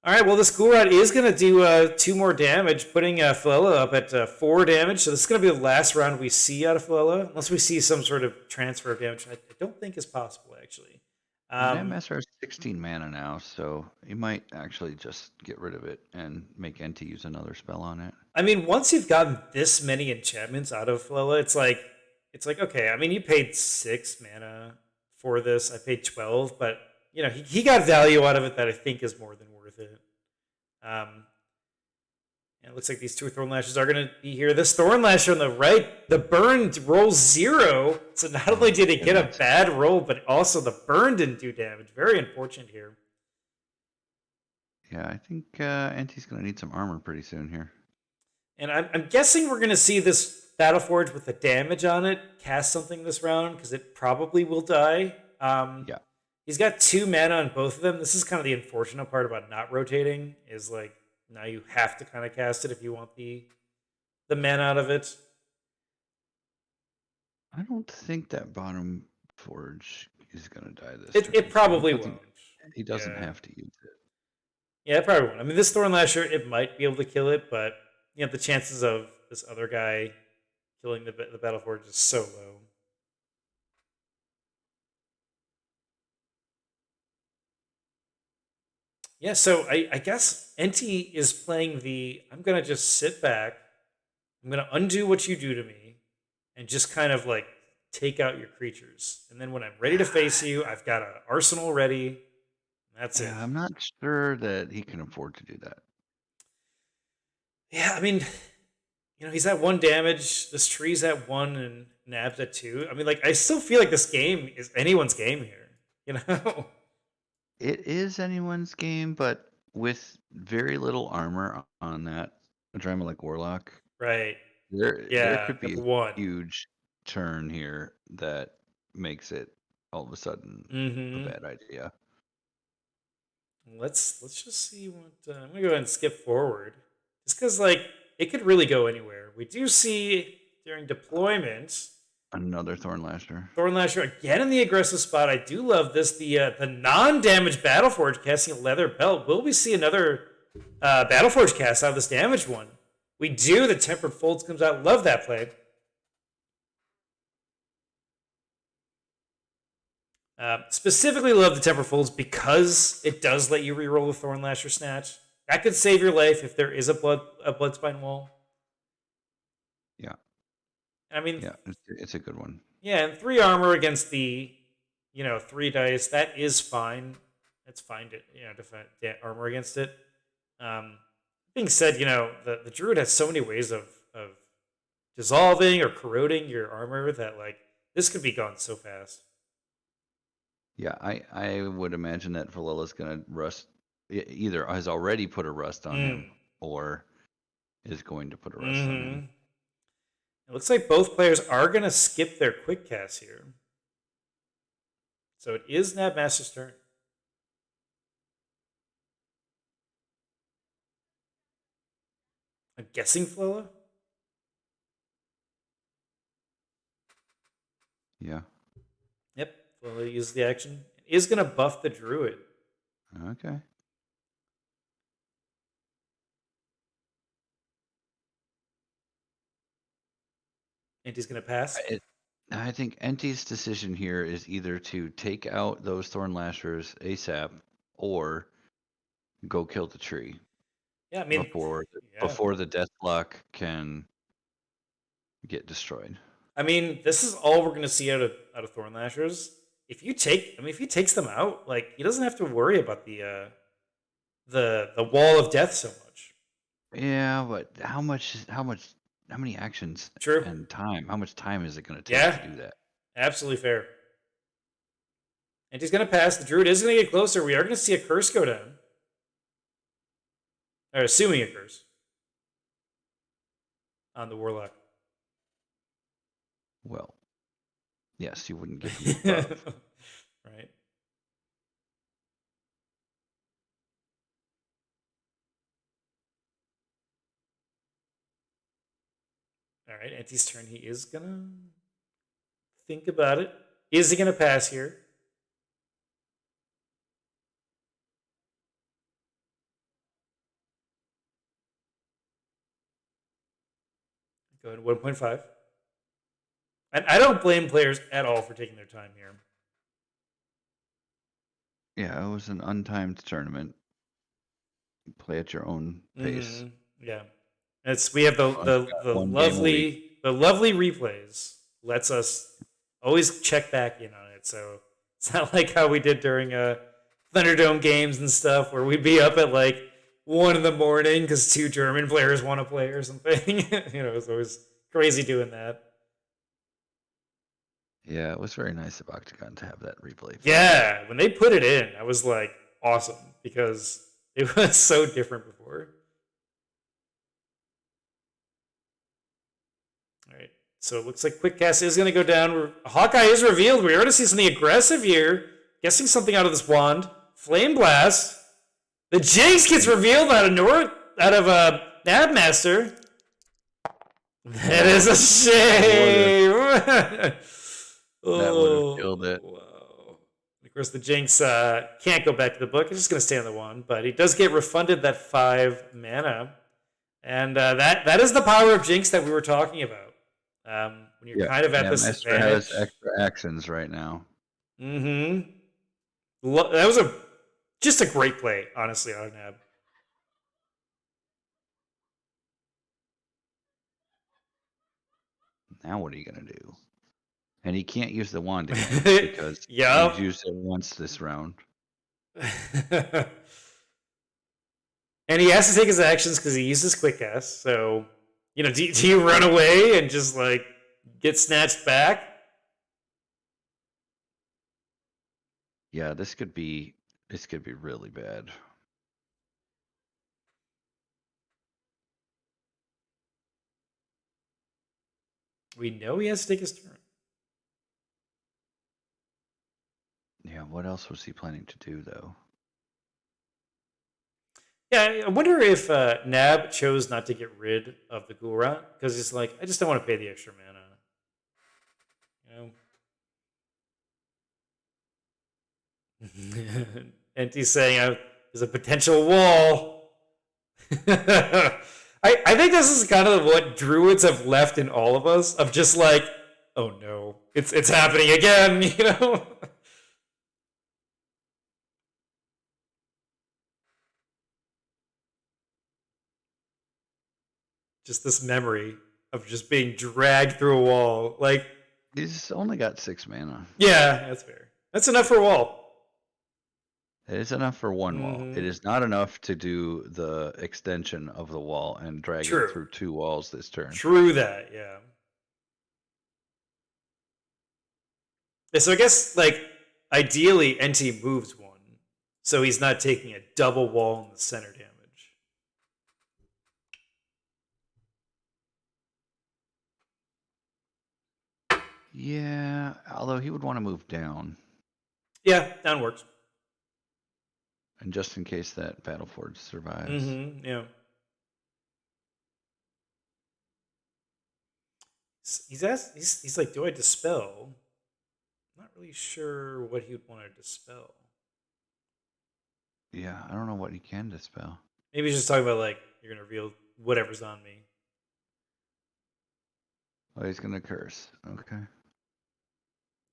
All right, well, this Ghoul Rod is going to do 2 more damage, putting Philella up at 4 damage. So this is going to be the last round we see out of Philella, unless we see some sort of transfer of damage. I don't think is possible, actually. Knabbmaster has 16 mana now, so you might actually just get rid of it and make Enti use another spell on it. I mean, once you've gotten this many enchantments out of Philella, it's like okay. I mean, you paid 6 mana for this. I paid 12, but you know he got value out of it that I think is more than worth it. And it looks like these 2 Thorn Lashes are going to be here. This Thorn Lasher on the right, the burn rolls 0. So not only did he get a bad roll, but also the burn didn't do damage. Very unfortunate here. Yeah, I think Enti's going to need some armor pretty soon here. And I'm guessing we're going to see this Battleforge with the damage on it cast something this round because it probably will die. Yeah. He's got 2 mana on both of them. This is kind of the unfortunate part about not rotating is like now you have to kind of cast it if you want the mana out of it. I don't think that bottom forge is going to die this turn. It probably won't. He doesn't have to use it. Yeah, it probably won't. I mean, this Thorn Lasher, it might be able to kill it, but you know the chances of this other guy killing the Battleforge is so low. Yeah, so I guess Enti is playing the I'm gonna just sit back, I'm gonna undo what you do to me, and just kind of like take out your creatures. And then when I'm ready to face you, I've got an arsenal ready. That's it. I'm not sure that he can afford to do that. Yeah, I mean, you know, he's at 1 damage. This tree's at 1, and Nab's at 2. I mean, like, I still feel like this game is anyone's game here. You know? It is anyone's game, but with very little armor on that Adramelech Warlock, Right. there could be like a 1. huge turn here that makes it all of a sudden a bad idea. Let's just see what I'm gonna go ahead and skip forward, just because like it could really go anywhere. We do see during deployment Another Thorn Lasher. Thorn Lasher again in the aggressive spot. I do love this. The non-damage Battleforge casting a leather belt. Will we see another Battleforge cast out of this damaged one? We do. The Tempered Folds comes out. Love that play. Specifically love the Tempered Folds because it does let you reroll the Thorn Lasher Snatch. That could save your life if there is a Bloodspine Wall. Yeah. I mean, yeah, it's a good one. Yeah, and 3 armor against the, 3 dice. That is fine. That's fine to, defend armor against it. Being said, the druid has so many ways of dissolving or corroding your armor that like this could be gone so fast. Yeah, I would imagine that Valilla's gonna rust. Either has already put a rust on him, or is going to put a rust on him. It looks like both players are going to skip their quick cast here. So it is Knabbmaster's turn. I'm guessing Flella? Yeah. Yep, Flella uses the action. It is going to buff the druid. Okay. Enti's going to pass. I think Enti's decision here is either to take out those Thorn Lashers ASAP or go kill the tree. Yeah, I mean before the death block can get destroyed. I mean, this is all we're going to see out of Thorn Lashers. If he takes them out, like he doesn't have to worry about the wall of death so much. Yeah, but how many actions True. and time? How much time is it going to take to do that? Absolutely fair. And he's going to pass. The druid is going to get closer. We are going to see a curse go down. Or assuming a curse on the warlock. Well, yes, you wouldn't give him a buff. Right. All right, Enti's turn. He is going to think about it. Is he going to pass here? Go ahead, 1.5. And I don't blame players at all for taking their time here. Yeah, it was an untimed tournament. Play at your own pace. Yeah, we have the lovely replays. Lets us always check back in on it. So it's not like how we did during Thunderdome games and stuff, where we'd be up at like 1 in the morning because 2 German players want to play or something. It's always crazy doing that. Yeah, it was very nice of Octagon to have that replay. Yeah, when they put it in, I was like, awesome, because it was so different before. All right. So it looks like Quick Cast is going to go down. Hawkeye is revealed. We already see something aggressive here. Guessing something out of this wand. Flame Blast. The Jinx gets revealed out of Knabbmaster. That is a shame. That would have killed it. Wow. Of course, the Jinx can't go back to the book. It's just going to stay on the wand. But he does get refunded that 5 mana. And that is the power of Jinx that we were talking about. When you're kind of at this advantage. Has extra actions right now. Mm-hmm. That was just a great play, honestly, out of Nab. Now what are you going to do? And he can't use the wand again because Yep. he's used it once this round. And he has to take his actions because he uses Quick Cast. So, do you run away and just, like, get snatched back? Yeah, this could be really bad. We know he has to take his turn. Yeah, what else was he planning to do, though? Yeah, I wonder if Nab chose not to get rid of the Ghoul Rat because he's like, I just don't want to pay the extra mana. Enti's saying there's a potential wall. I think this is kind of what druids have left in all of us of just like, oh no, it's happening again, Just this memory of just being dragged through a wall. Like, he's only got 6 mana. Yeah, that's fair. That's enough for a wall. It is enough for one wall. It is not enough to do the extension of the wall and drag it through 2 walls this turn. True that, yeah. So I guess, like, ideally, Enti moves 1. So he's not taking a double wall in the center damage. Yeah, although he would want to move down. Yeah, down works. And just in case that Battleforge survives. Yeah. He's like, do I dispel? I'm not really sure what he would want to dispel. Yeah, I don't know what he can dispel. Maybe he's just talking about, like, you're going to reveal whatever's on me. Oh, he's going to curse. Okay.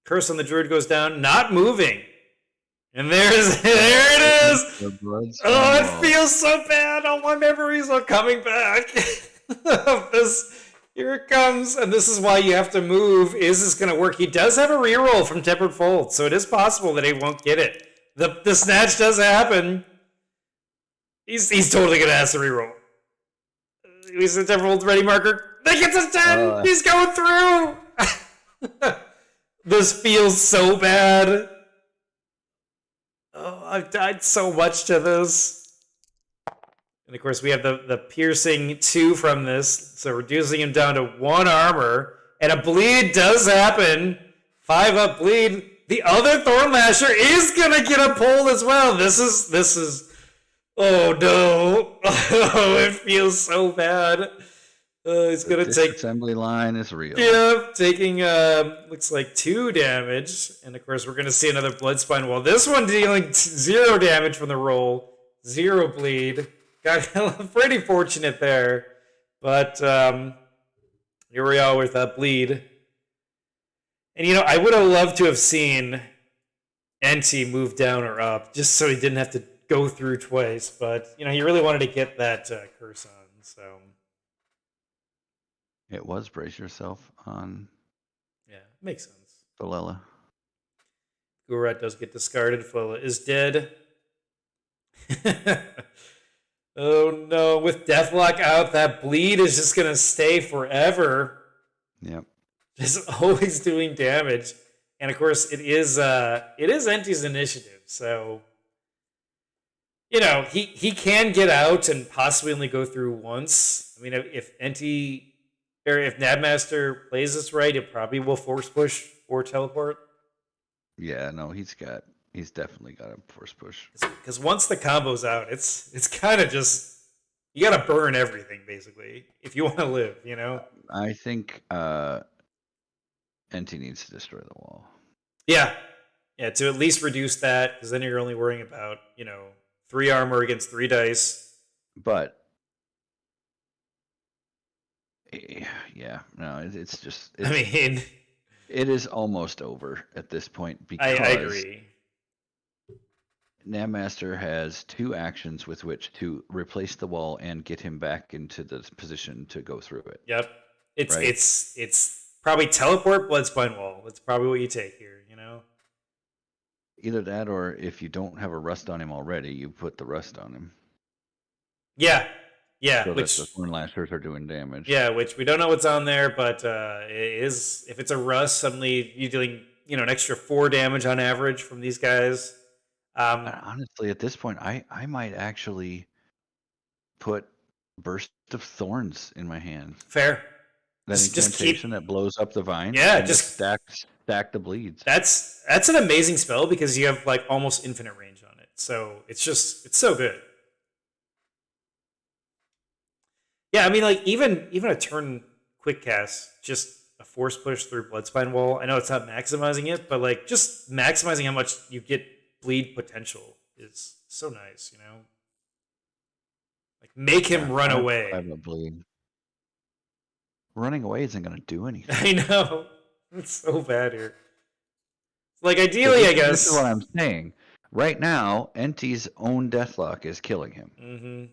Curse on the druid goes down, not moving. And there it is. Oh, it feels so bad. All my memories are coming back. Here it comes. And this is why you have to move. Is this going to work? He does have a reroll from Tempered Fold, so it is possible that he won't get it. The snatch does happen. He's totally going to ask to reroll. He's a Tempered Fold ready marker. That gets us 10. He's going through. This feels so bad. Oh, I've died so much to this. And of course, we have the piercing 2 from this, so reducing him down to 1 armor. And a bleed does happen. 5 up bleed. The other Thorn Lasher is gonna get a pull as well. This is. Oh no! Oh, it feels so bad. He's gonna take assembly line is real. Yeah, taking looks like 2 damage, and of course we're gonna see another Bloodspine wall. This one dealing 0 damage from the roll, 0 bleed. Got pretty fortunate there, but here we are with a bleed. And I would have loved to have seen Enti move down or up, just so he didn't have to go through twice. But he really wanted to get that curse on, so. It was brace yourself on. Yeah, makes sense. Philella. Gurat does get discarded. Philella is dead. Oh no, with Deathlock out, that bleed is just going to stay forever. Yep. Just always doing damage. And of course, it is Enti's initiative, so he can get out and possibly only go through once. I mean, if Enti or if Knabbmaster plays this right, it probably will force push or teleport. Yeah, no, he's definitely got a force push. Because once the combo's out, it's kind of just you got to burn everything basically if you want to live. You know. I think Enti needs to destroy the wall. Yeah, yeah. To at least reduce that, because then you're only worrying about 3 armor against 3 dice. But yeah, no, it's just. I mean, it is almost over at this point because I agree. Knabbmaster has 2 actions with which to replace the wall and get him back into the position to go through it. Yep. It's right? it's probably teleport, bloodspine wall. That's probably what you take here, you know? Either that, or if you don't have a rust on him already, you put the rust on him. Yeah. Yeah. So which that the thorn lashers are doing damage. Yeah, which we don't know what's on there, but it is, if it's a rust, suddenly you're doing an extra 4 damage on average from these guys. Honestly, at this point, I might actually put Burst of Thorns in my hand. Fair. That incantation that blows up the vine. Yeah, and just stack the bleeds. That's an amazing spell because you have like almost infinite range on it. So it's so good. Yeah, I mean, like even a turn quick cast, just a force push through Bloodspine Wall. I know it's not maximizing it, but like just maximizing how much you get bleed potential is so nice, you know? Like make him run away. I have bleed. Running away isn't going to do anything. I know. It's so bad here. Like ideally, I guess. This is what I'm saying. Right now, Enti's own Deathlock is killing him. Mm-hmm.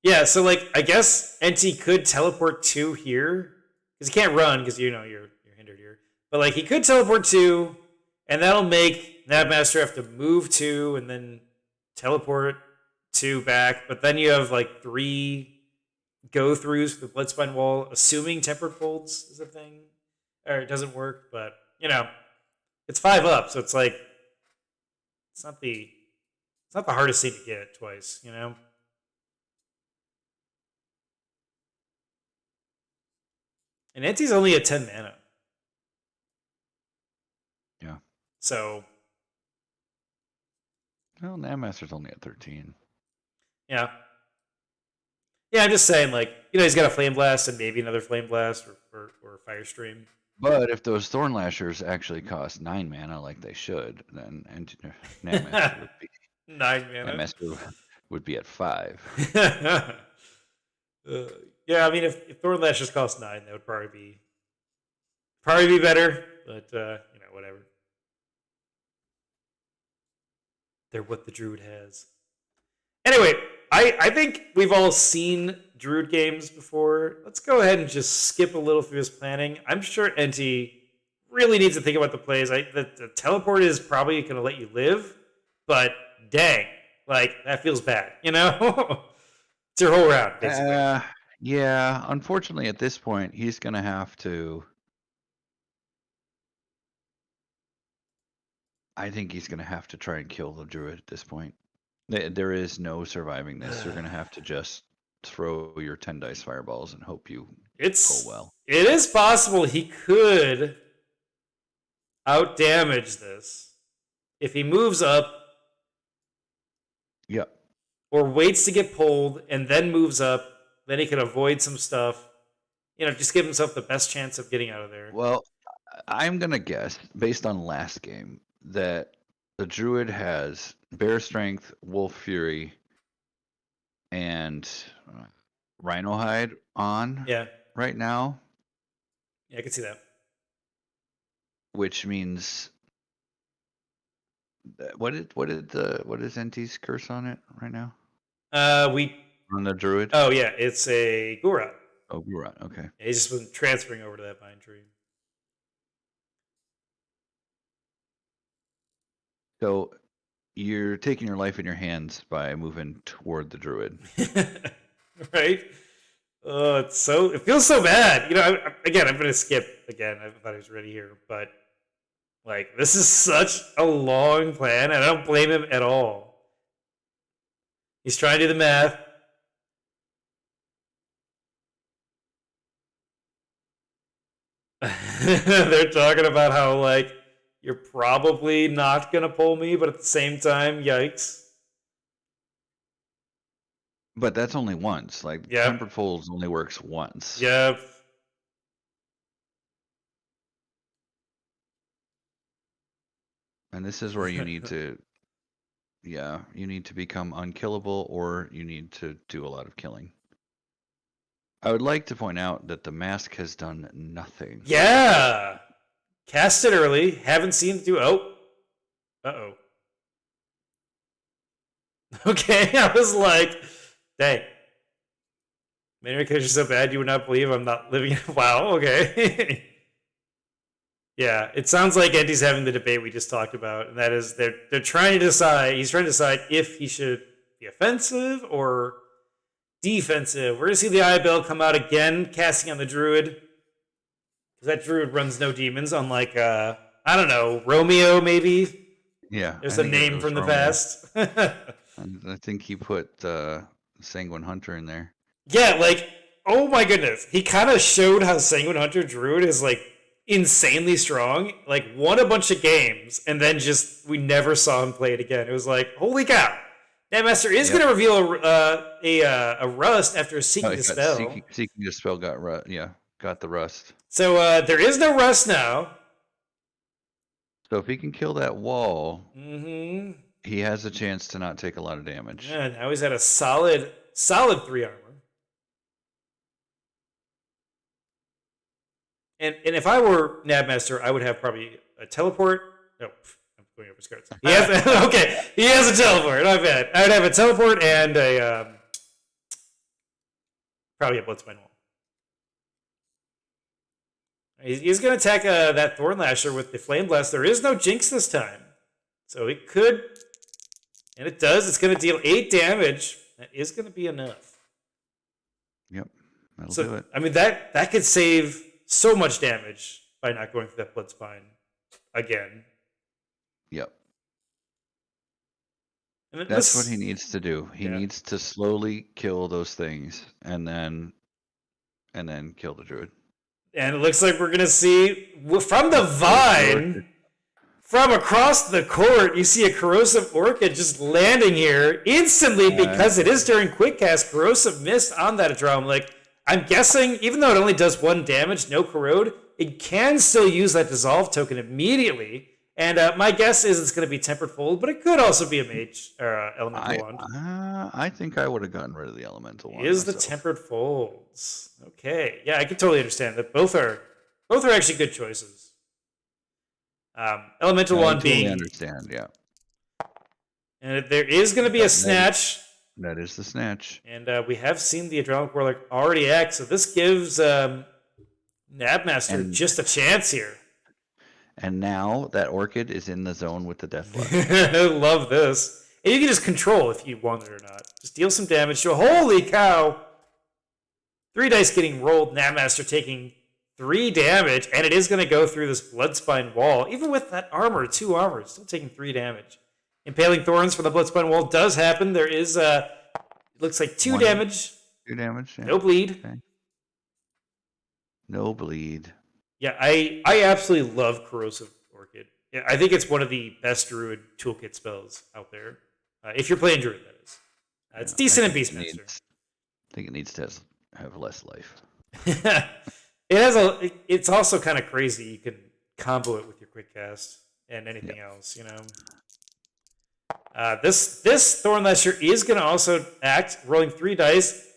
Yeah, so like I guess Enti could teleport 2 here because he can't run because you're hindered here. But like he could teleport 2, and that'll make Knabbmaster have to move 2 and then teleport 2 back. But then you have like 3 go throughs for the Bloodspine Wall, assuming Tempered Folds is a thing, or it doesn't work. But it's 5 up, so it's like it's not the hardest thing to get twice, you know. And Enti's only at 10 mana. Yeah. So. Well, Knabbmaster's only at 13. Yeah. Yeah, I'm just saying, like, he's got a Flame Blast and maybe another Flame Blast or Fire Stream. But if those Thorn Lashers actually cost 9 mana like they should, then Knabbmaster would be 9 mana. Knabbmaster would be at 5. Yeah, I mean, if Thorn Lashers cost 9, that would probably be better. But whatever. They're what the Druid has. Anyway, I think we've all seen Druid games before. Let's go ahead and just skip a little through this planning. I'm sure Enti really needs to think about the plays. The teleport is probably going to let you live, but dang, like that feels bad, you know? It's your whole round, basically. Yeah, unfortunately at this point, he's going to have to... I think he's going to have to try and kill the Druid at this point. There is no surviving this. You're going to have to just throw your 10 dice fireballs and hope you go well. It is possible he could out-damage this if he moves up. Yep. Or waits to get pulled and then moves up. Then he can avoid some stuff. Just give himself the best chance of getting out of there. Well, I'm going to guess, based on last game, that the Druid has Bear Strength, Wolf Fury, and Rhino Hide on right now. Yeah, I can see that. Which means what is Enti's curse on it right now? On the Druid? Oh yeah, it's a Gura. Oh, Gura, okay. Yeah, he's just been transferring over to that vine tree. So you're taking your life in your hands by moving toward the Druid. Right? Oh, it feels so bad. I'm going to skip again. I thought he was ready here, but like this is such a long plan, and I don't blame him at all. He's trying to do the math. They're talking about how, like, you're probably not going to pull me, but at the same time, yikes. But that's only once. Like, Yep. Tempered Folds only works once. Yep. And this is where you need to, yeah, you need to become unkillable, or you need to do a lot of killing. I would like to point out that the mask has done nothing. Yeah. Cast it early. Haven't seen it do. Oh. Uh-oh. Okay, I was like, dang. Maybe because you're so bad you would not believe I'm not living. Wow, okay. Yeah, it sounds like Enti's having the debate we just talked about, and that is they're trying to decide. He's trying to decide if he should be offensive or defensive. We're gonna see the Eyebell come out again, casting on the Druid, because that Druid runs no demons, unlike I don't know, Romeo maybe. Yeah, There's a name from the past. I think he put Sanguine Hunter in there. Yeah, like, oh my goodness, he kind of showed how Sanguine Hunter Druid is like insanely strong, like won a bunch of games, and then just we never saw him play it again. It was like, holy cow! Knabbmaster is going to reveal a rust after Seeking Dispel. Seeking Dispel got the rust. So there is no rust now. So if he can kill that wall, he has a chance to not take a lot of damage. Yeah, now he's at a solid 3 armor. And if I were Knabbmaster, I would have probably a teleport. No, I'm going over his cards. He has okay. He has a teleport. Not bad. I would have a teleport and a probably a Blitzbind wall. He's going to attack that Thorn Lasher with the Flame Blast. There is no Jinx this time, so it could, and it does. It's going to deal 8 damage. That is going to be enough. Yep, that'll do it. I mean that could save so much damage by not going for that Blitzbind again. Yep. And that's what he needs to do. He needs to slowly kill those things and then kill the Druid. And it looks like we're going to see from the vine, from across the court, you see a Corrosive Orchid just landing here instantly because it is during Quick Cast. Corrosive Mist on that Adramelech. I'm guessing, even though it only does 1 damage, no corrode, it can still use that Dissolve token immediately. And my guess is it's going to be Tempered Fold, but it could also be a Mage or Elemental Wand. I think I would have gotten rid of the Elemental Wand. Is the Tempered Folds. Okay. Yeah, I can totally understand that. Both are actually good choices. Elemental Wand being... I understand, yeah. And there is going to be a Snatch... That is the Snatch. And we have seen the Adramelech Warlock already act, so this gives Knabbmaster just a chance here. And now that Orchid is in the zone with the Deathblood. I love this. And you can just control if you want it or not. Just deal some damage to holy cow! 3 dice getting rolled, Knabbmaster taking 3 damage, and it is going to go through this Bloodspine wall. Even with that armor, 2 armor, it's still taking 3 damage. Impaling Thorns from the Bloodspine wall does happen. There is, it looks like 2 damage. 2 damage, yeah. No bleed. Okay. No bleed. Yeah, I absolutely love Corrosive Orchid. I think it's one of the best Druid toolkit spells out there. If you're playing Druid, that is. It's decent in Beastmaster. I think it needs to have less life. It's also kind of crazy. You can combo it with your quick cast and anything else, you know. This Thorn Lasher is going to also act, rolling 3 dice,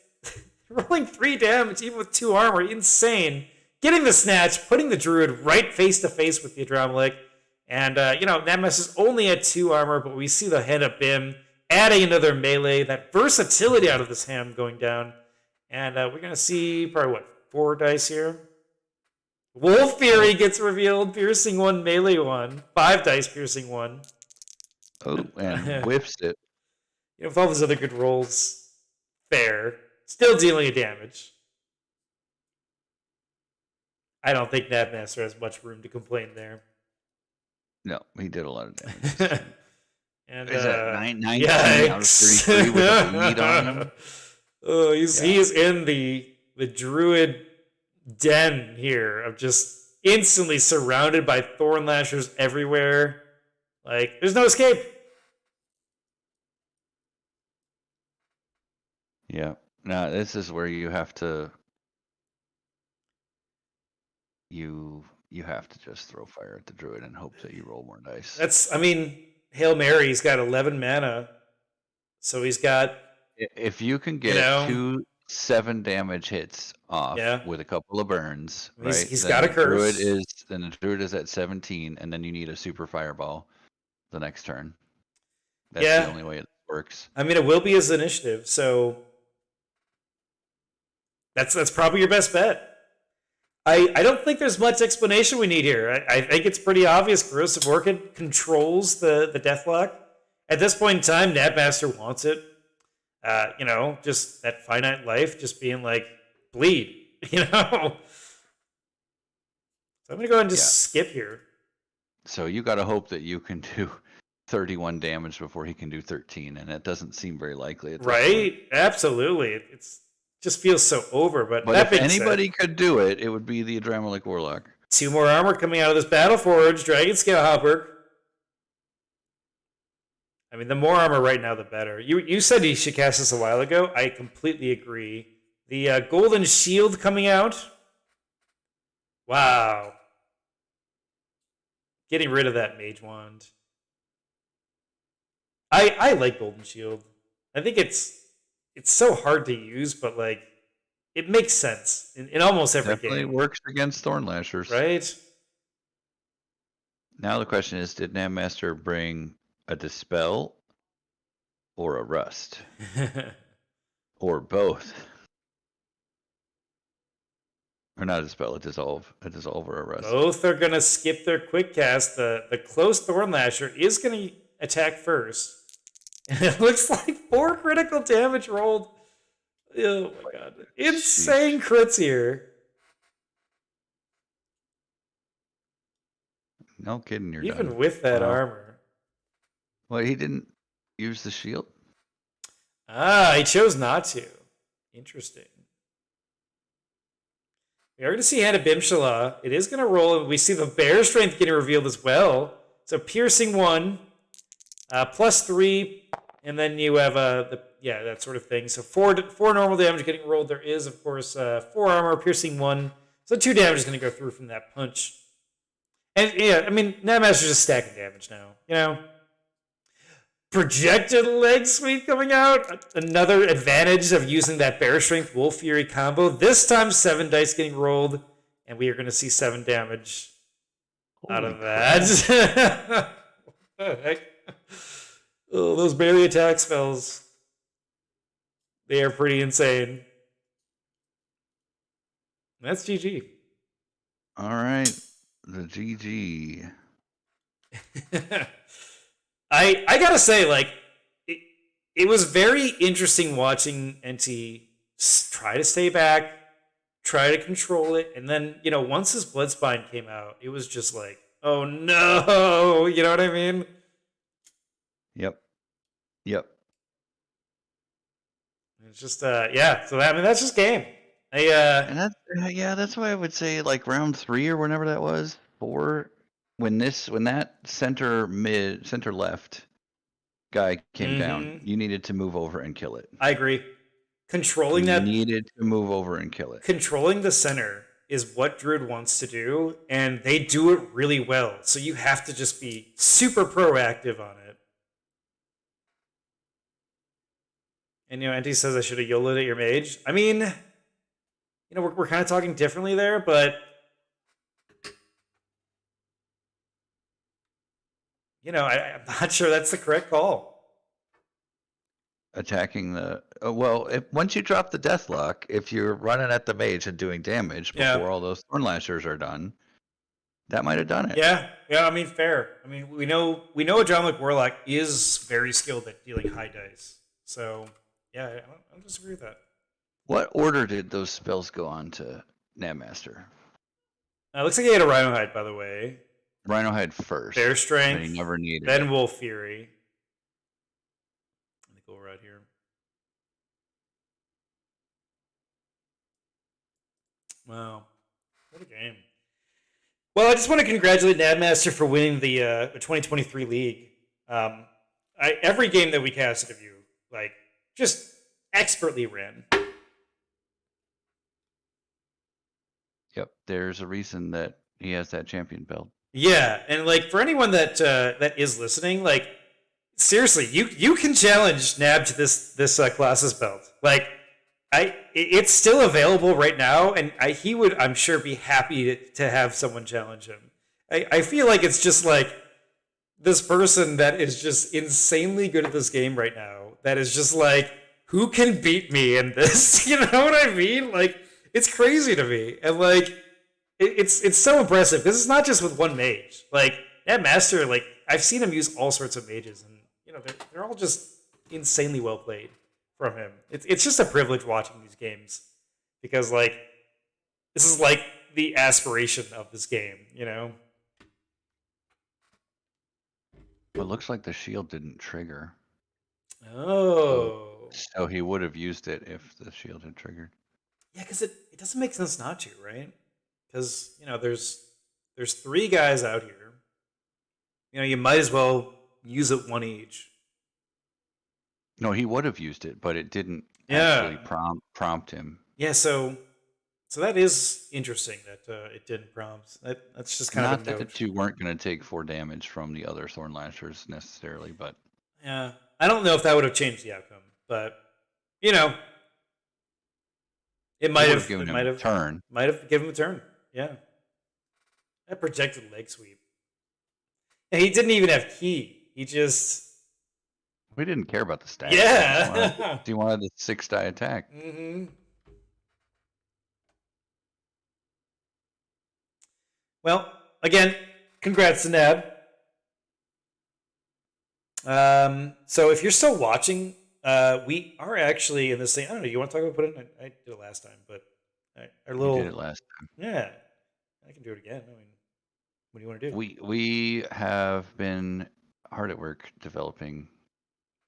rolling 3 damage, even with 2 armor. Insane. Getting the Snatch, putting the Druid right face to face with the Adramelech. And, Knabbmaster is only at 2 armor, but we see the Hand of Bim adding another melee. That versatility out of this hand going down. And we're going to see probably, 4 dice here? Wolf Fury gets revealed, piercing 1, melee 1. 5 dice, piercing 1. Oh, and whiffs it. With all those other good rolls, fair. Still dealing a damage. I don't think Knabbmaster has much room to complain there. No, he did a lot of damage. And is that 19 out of 33 with a lead on him? Oh, he's in the Druid den here of just instantly surrounded by thorn lashers everywhere. Like, there's no escape. Yeah. Now this is where you have to you have to just throw fire at the druid and hope that you roll more dice. I mean, Hail Mary, he's got 11 mana. So he's got, If you can you get know, 2 7 damage hits off yeah. with a couple of burns, right? He's Then got a the druid curse. is at 17, and then you need a super fireball the next turn. That's the Yeah. only way it works. I mean, it will be his initiative, so that's probably your best bet. I don't think there's much explanation we need here. I think it's pretty obvious. Corrosive Orchid controls the Deathlock. At this point in time, Knabbmaster wants it. You know, just that finite life, just being like, bleed, you know? So I'm going to go ahead and just skip here. So you got to hope that you can do 31 damage before he can do 13, and it doesn't seem very likely at this Right? point. Absolutely. It's just feels so over, but if anybody could do it, it would be the Adramelech Warlock. 2 more armor coming out of this Battle Forge, Dragon Scale Halberd. I mean, the more armor right now, the better. You said he should cast this a while ago. I completely agree. The Golden Shield coming out. Wow. Getting rid of that Mage Wand. I like Golden Shield. I think it's so hard to use, but like it makes sense in almost every Definitely game. Works against Thorn Lashers. Right? Now the question is, did Knabbmaster bring a Dispel or a Rust? Or both? Or not a Dispel, a Dissolve or a Rust. Both are going to skip their quick cast. The close Thorn Lasher is going to attack first. And it looks like 4 critical damage rolled. Oh my god. Insane crits here. No kidding, you're Even done. with that armor. Well, he didn't use the shield? Ah, he chose not to. Interesting. We are going to see Hand of Bimshala. It is going to roll. We see the Bear Strength getting revealed as well. So Piercing 1, +3, and then you have that sort of thing. So 4 normal damage getting rolled. There is, of course, 4 armor, Piercing 1. So 2 damage is going to go through from that punch. And yeah, I mean, Knabbmaster's just stacking damage now. You know? Projected Leg Sweep coming out. Another advantage of using that Bear Strength Wolf Fury combo. This time 7 dice getting rolled, and we are going to see 7 damage out of that. What the heck? Oh, those barely attack spells. They are pretty insane. That's GG. All right. The GG. I gotta say, like, it was very interesting watching Enti try to stay back, try to control it, and then, you know, once his Bloodspine came out, it was just like, oh no, you know what I mean? Yep. It's just, yeah, so I mean, that's just game. And that's why I would say, like, round 3 or whenever that was, 4, when that center left guy came down, you needed to move over and kill it. I agree. You needed to move over and kill it. Controlling the center is what Druid wants to do, and they do it really well. So you have to just be super proactive on it. And, you know, Enti says I should have YOLO'd at your mage. I mean, you know, we're kind of talking differently there, but, you know, I'm not sure that's the correct call. Attacking the once you drop the Deathlock, if you're running at the mage and doing damage before all those Thorn Lashers are done, that might have done it. Yeah, I mean, fair. I mean, we know Adramelech Warlock is very skilled at dealing high dice. So, yeah, I don't disagree with that. What order did those spells go on to Knabbmaster? Looks like he had a Rhino Hide, by the way. Rhino Hide first. Bear Strength. He never needed then it. Wolf Fury. Let me go right here. Wow. What a game. Well, I just want to congratulate Knabbmaster for winning the 2023 league. Every game that we casted of you, like, just expertly ran. Yep, there's a reason that he has that champion belt. Yeah, and like for anyone that is listening, like seriously, you can challenge Nab to this Colossus belt. Like, it's still available right now, and he would, I'm sure, be happy to have someone challenge him. I feel like it's just like this person that is just insanely good at this game right now. That is just like, who can beat me in this? You know what I mean? Like, it's crazy to me, and like, it's so impressive because it's not just with one mage. Like that master, like I've seen him use all sorts of mages, and you know they're all just insanely well played from him. It's just a privilege watching these games because like this is like the aspiration of this game, you know. Well, it looks like the shield didn't trigger. Oh. So he would have used it if the shield had triggered. Yeah, because it doesn't make sense not to, right? Because you know there's 3 guys out here. You know, you might as well use it one each. No, he would have used it, but it didn't Yeah. actually prompt him. Yeah, so that is interesting that it didn't prompt. That's just kind Not of a note. that you weren't going to take 4 damage from the other Thorn Lashers necessarily, but Yeah, I don't know if that would have changed the outcome, but you know, it might have given him a turn. Might have given him a turn. Yeah, that projected leg sweep. And he didn't even have key. He just We didn't care about the stats. yeah. He wanted the 6-die attack. Mm-hmm. Well, again, congrats to Nab. So if you're still watching, we are actually in this thing. I don't know. You want to talk about Puddnhead? I did it last time, but our little. We did it last time. Yeah, I can do it again. I mean, what do you want to do? We have been hard at work developing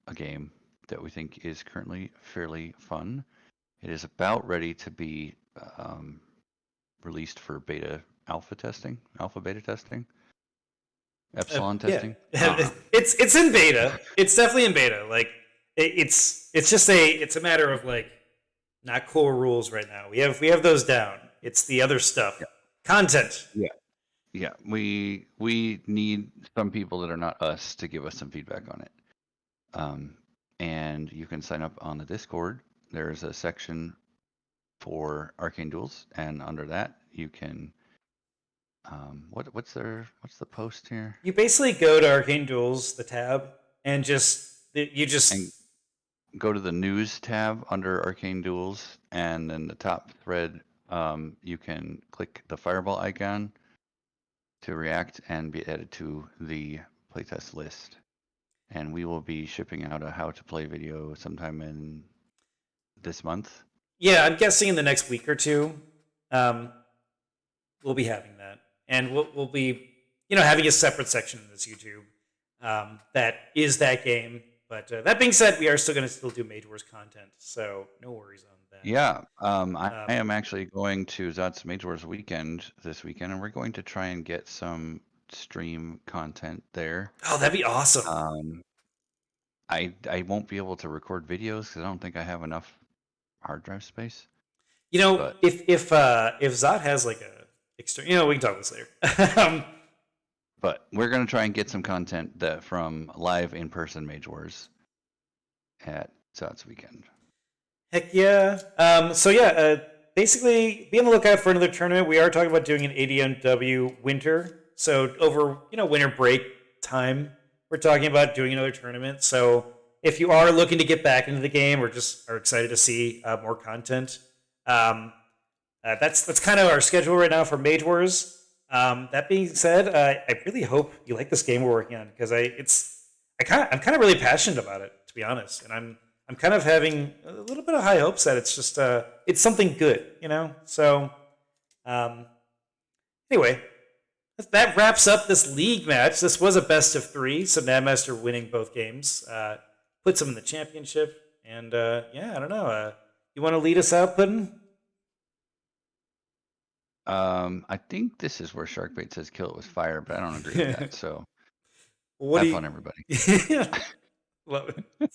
a game that we think is currently fairly fun. It is about ready to be released for alpha beta testing, epsilon testing. Yeah. It's in beta. It's definitely in beta. Like it's just it's a matter of like not core rules right now. We have those down. It's the other stuff. Yeah. Content. Yeah. We need some people that are not us to give us some feedback on it. And you can sign up on the Discord. There's a section for Arcane Duels, and under that you can what's the post here? You basically go to Arcane Duels, the tab, and and go to the news tab under Arcane Duels, and then the top thread, you can click the fireball icon to react and be added to the playtest list. And we will be shipping out a how to play video sometime in this month. Yeah, I'm guessing in the next week or two, we'll be having that, and we'll be having a separate section in this YouTube that is that game. But that being said, we are still going to do Mage Wars content, so no worries on that. Yeah, I am actually going to Zot's Mage Wars weekend this weekend, and we're going to try and get some stream content there. Oh, that'd be awesome. I won't be able to record videos because I don't think I have enough hard drive space. You know, but if Zot has like a external, we can talk about this later. But we're gonna try and get some content from live in-person Mage Wars at Zot's weekend. Heck yeah! So yeah, basically be on the lookout for another tournament. We are talking about doing an ADMW winter. So over winter break time, we're talking about doing another tournament. So if you are looking to get back into the game or just are excited to see more content, that's kind of our schedule right now for Mage Wars. That being said, I really hope you like this game we're working on because I'm kind of really passionate about it, to be honest, and I'm kind of having a little bit of high hopes that it's just it's something good, So anyway, that wraps up this league match. This was a best of 3, so Knabbmaster winning both games puts him in the championship, and yeah, I don't know. You want to lead us out, Puddin? I think this is where Sharkbait says kill it with fire, but I don't agree with that. So What do have you? fun, everybody. Love it.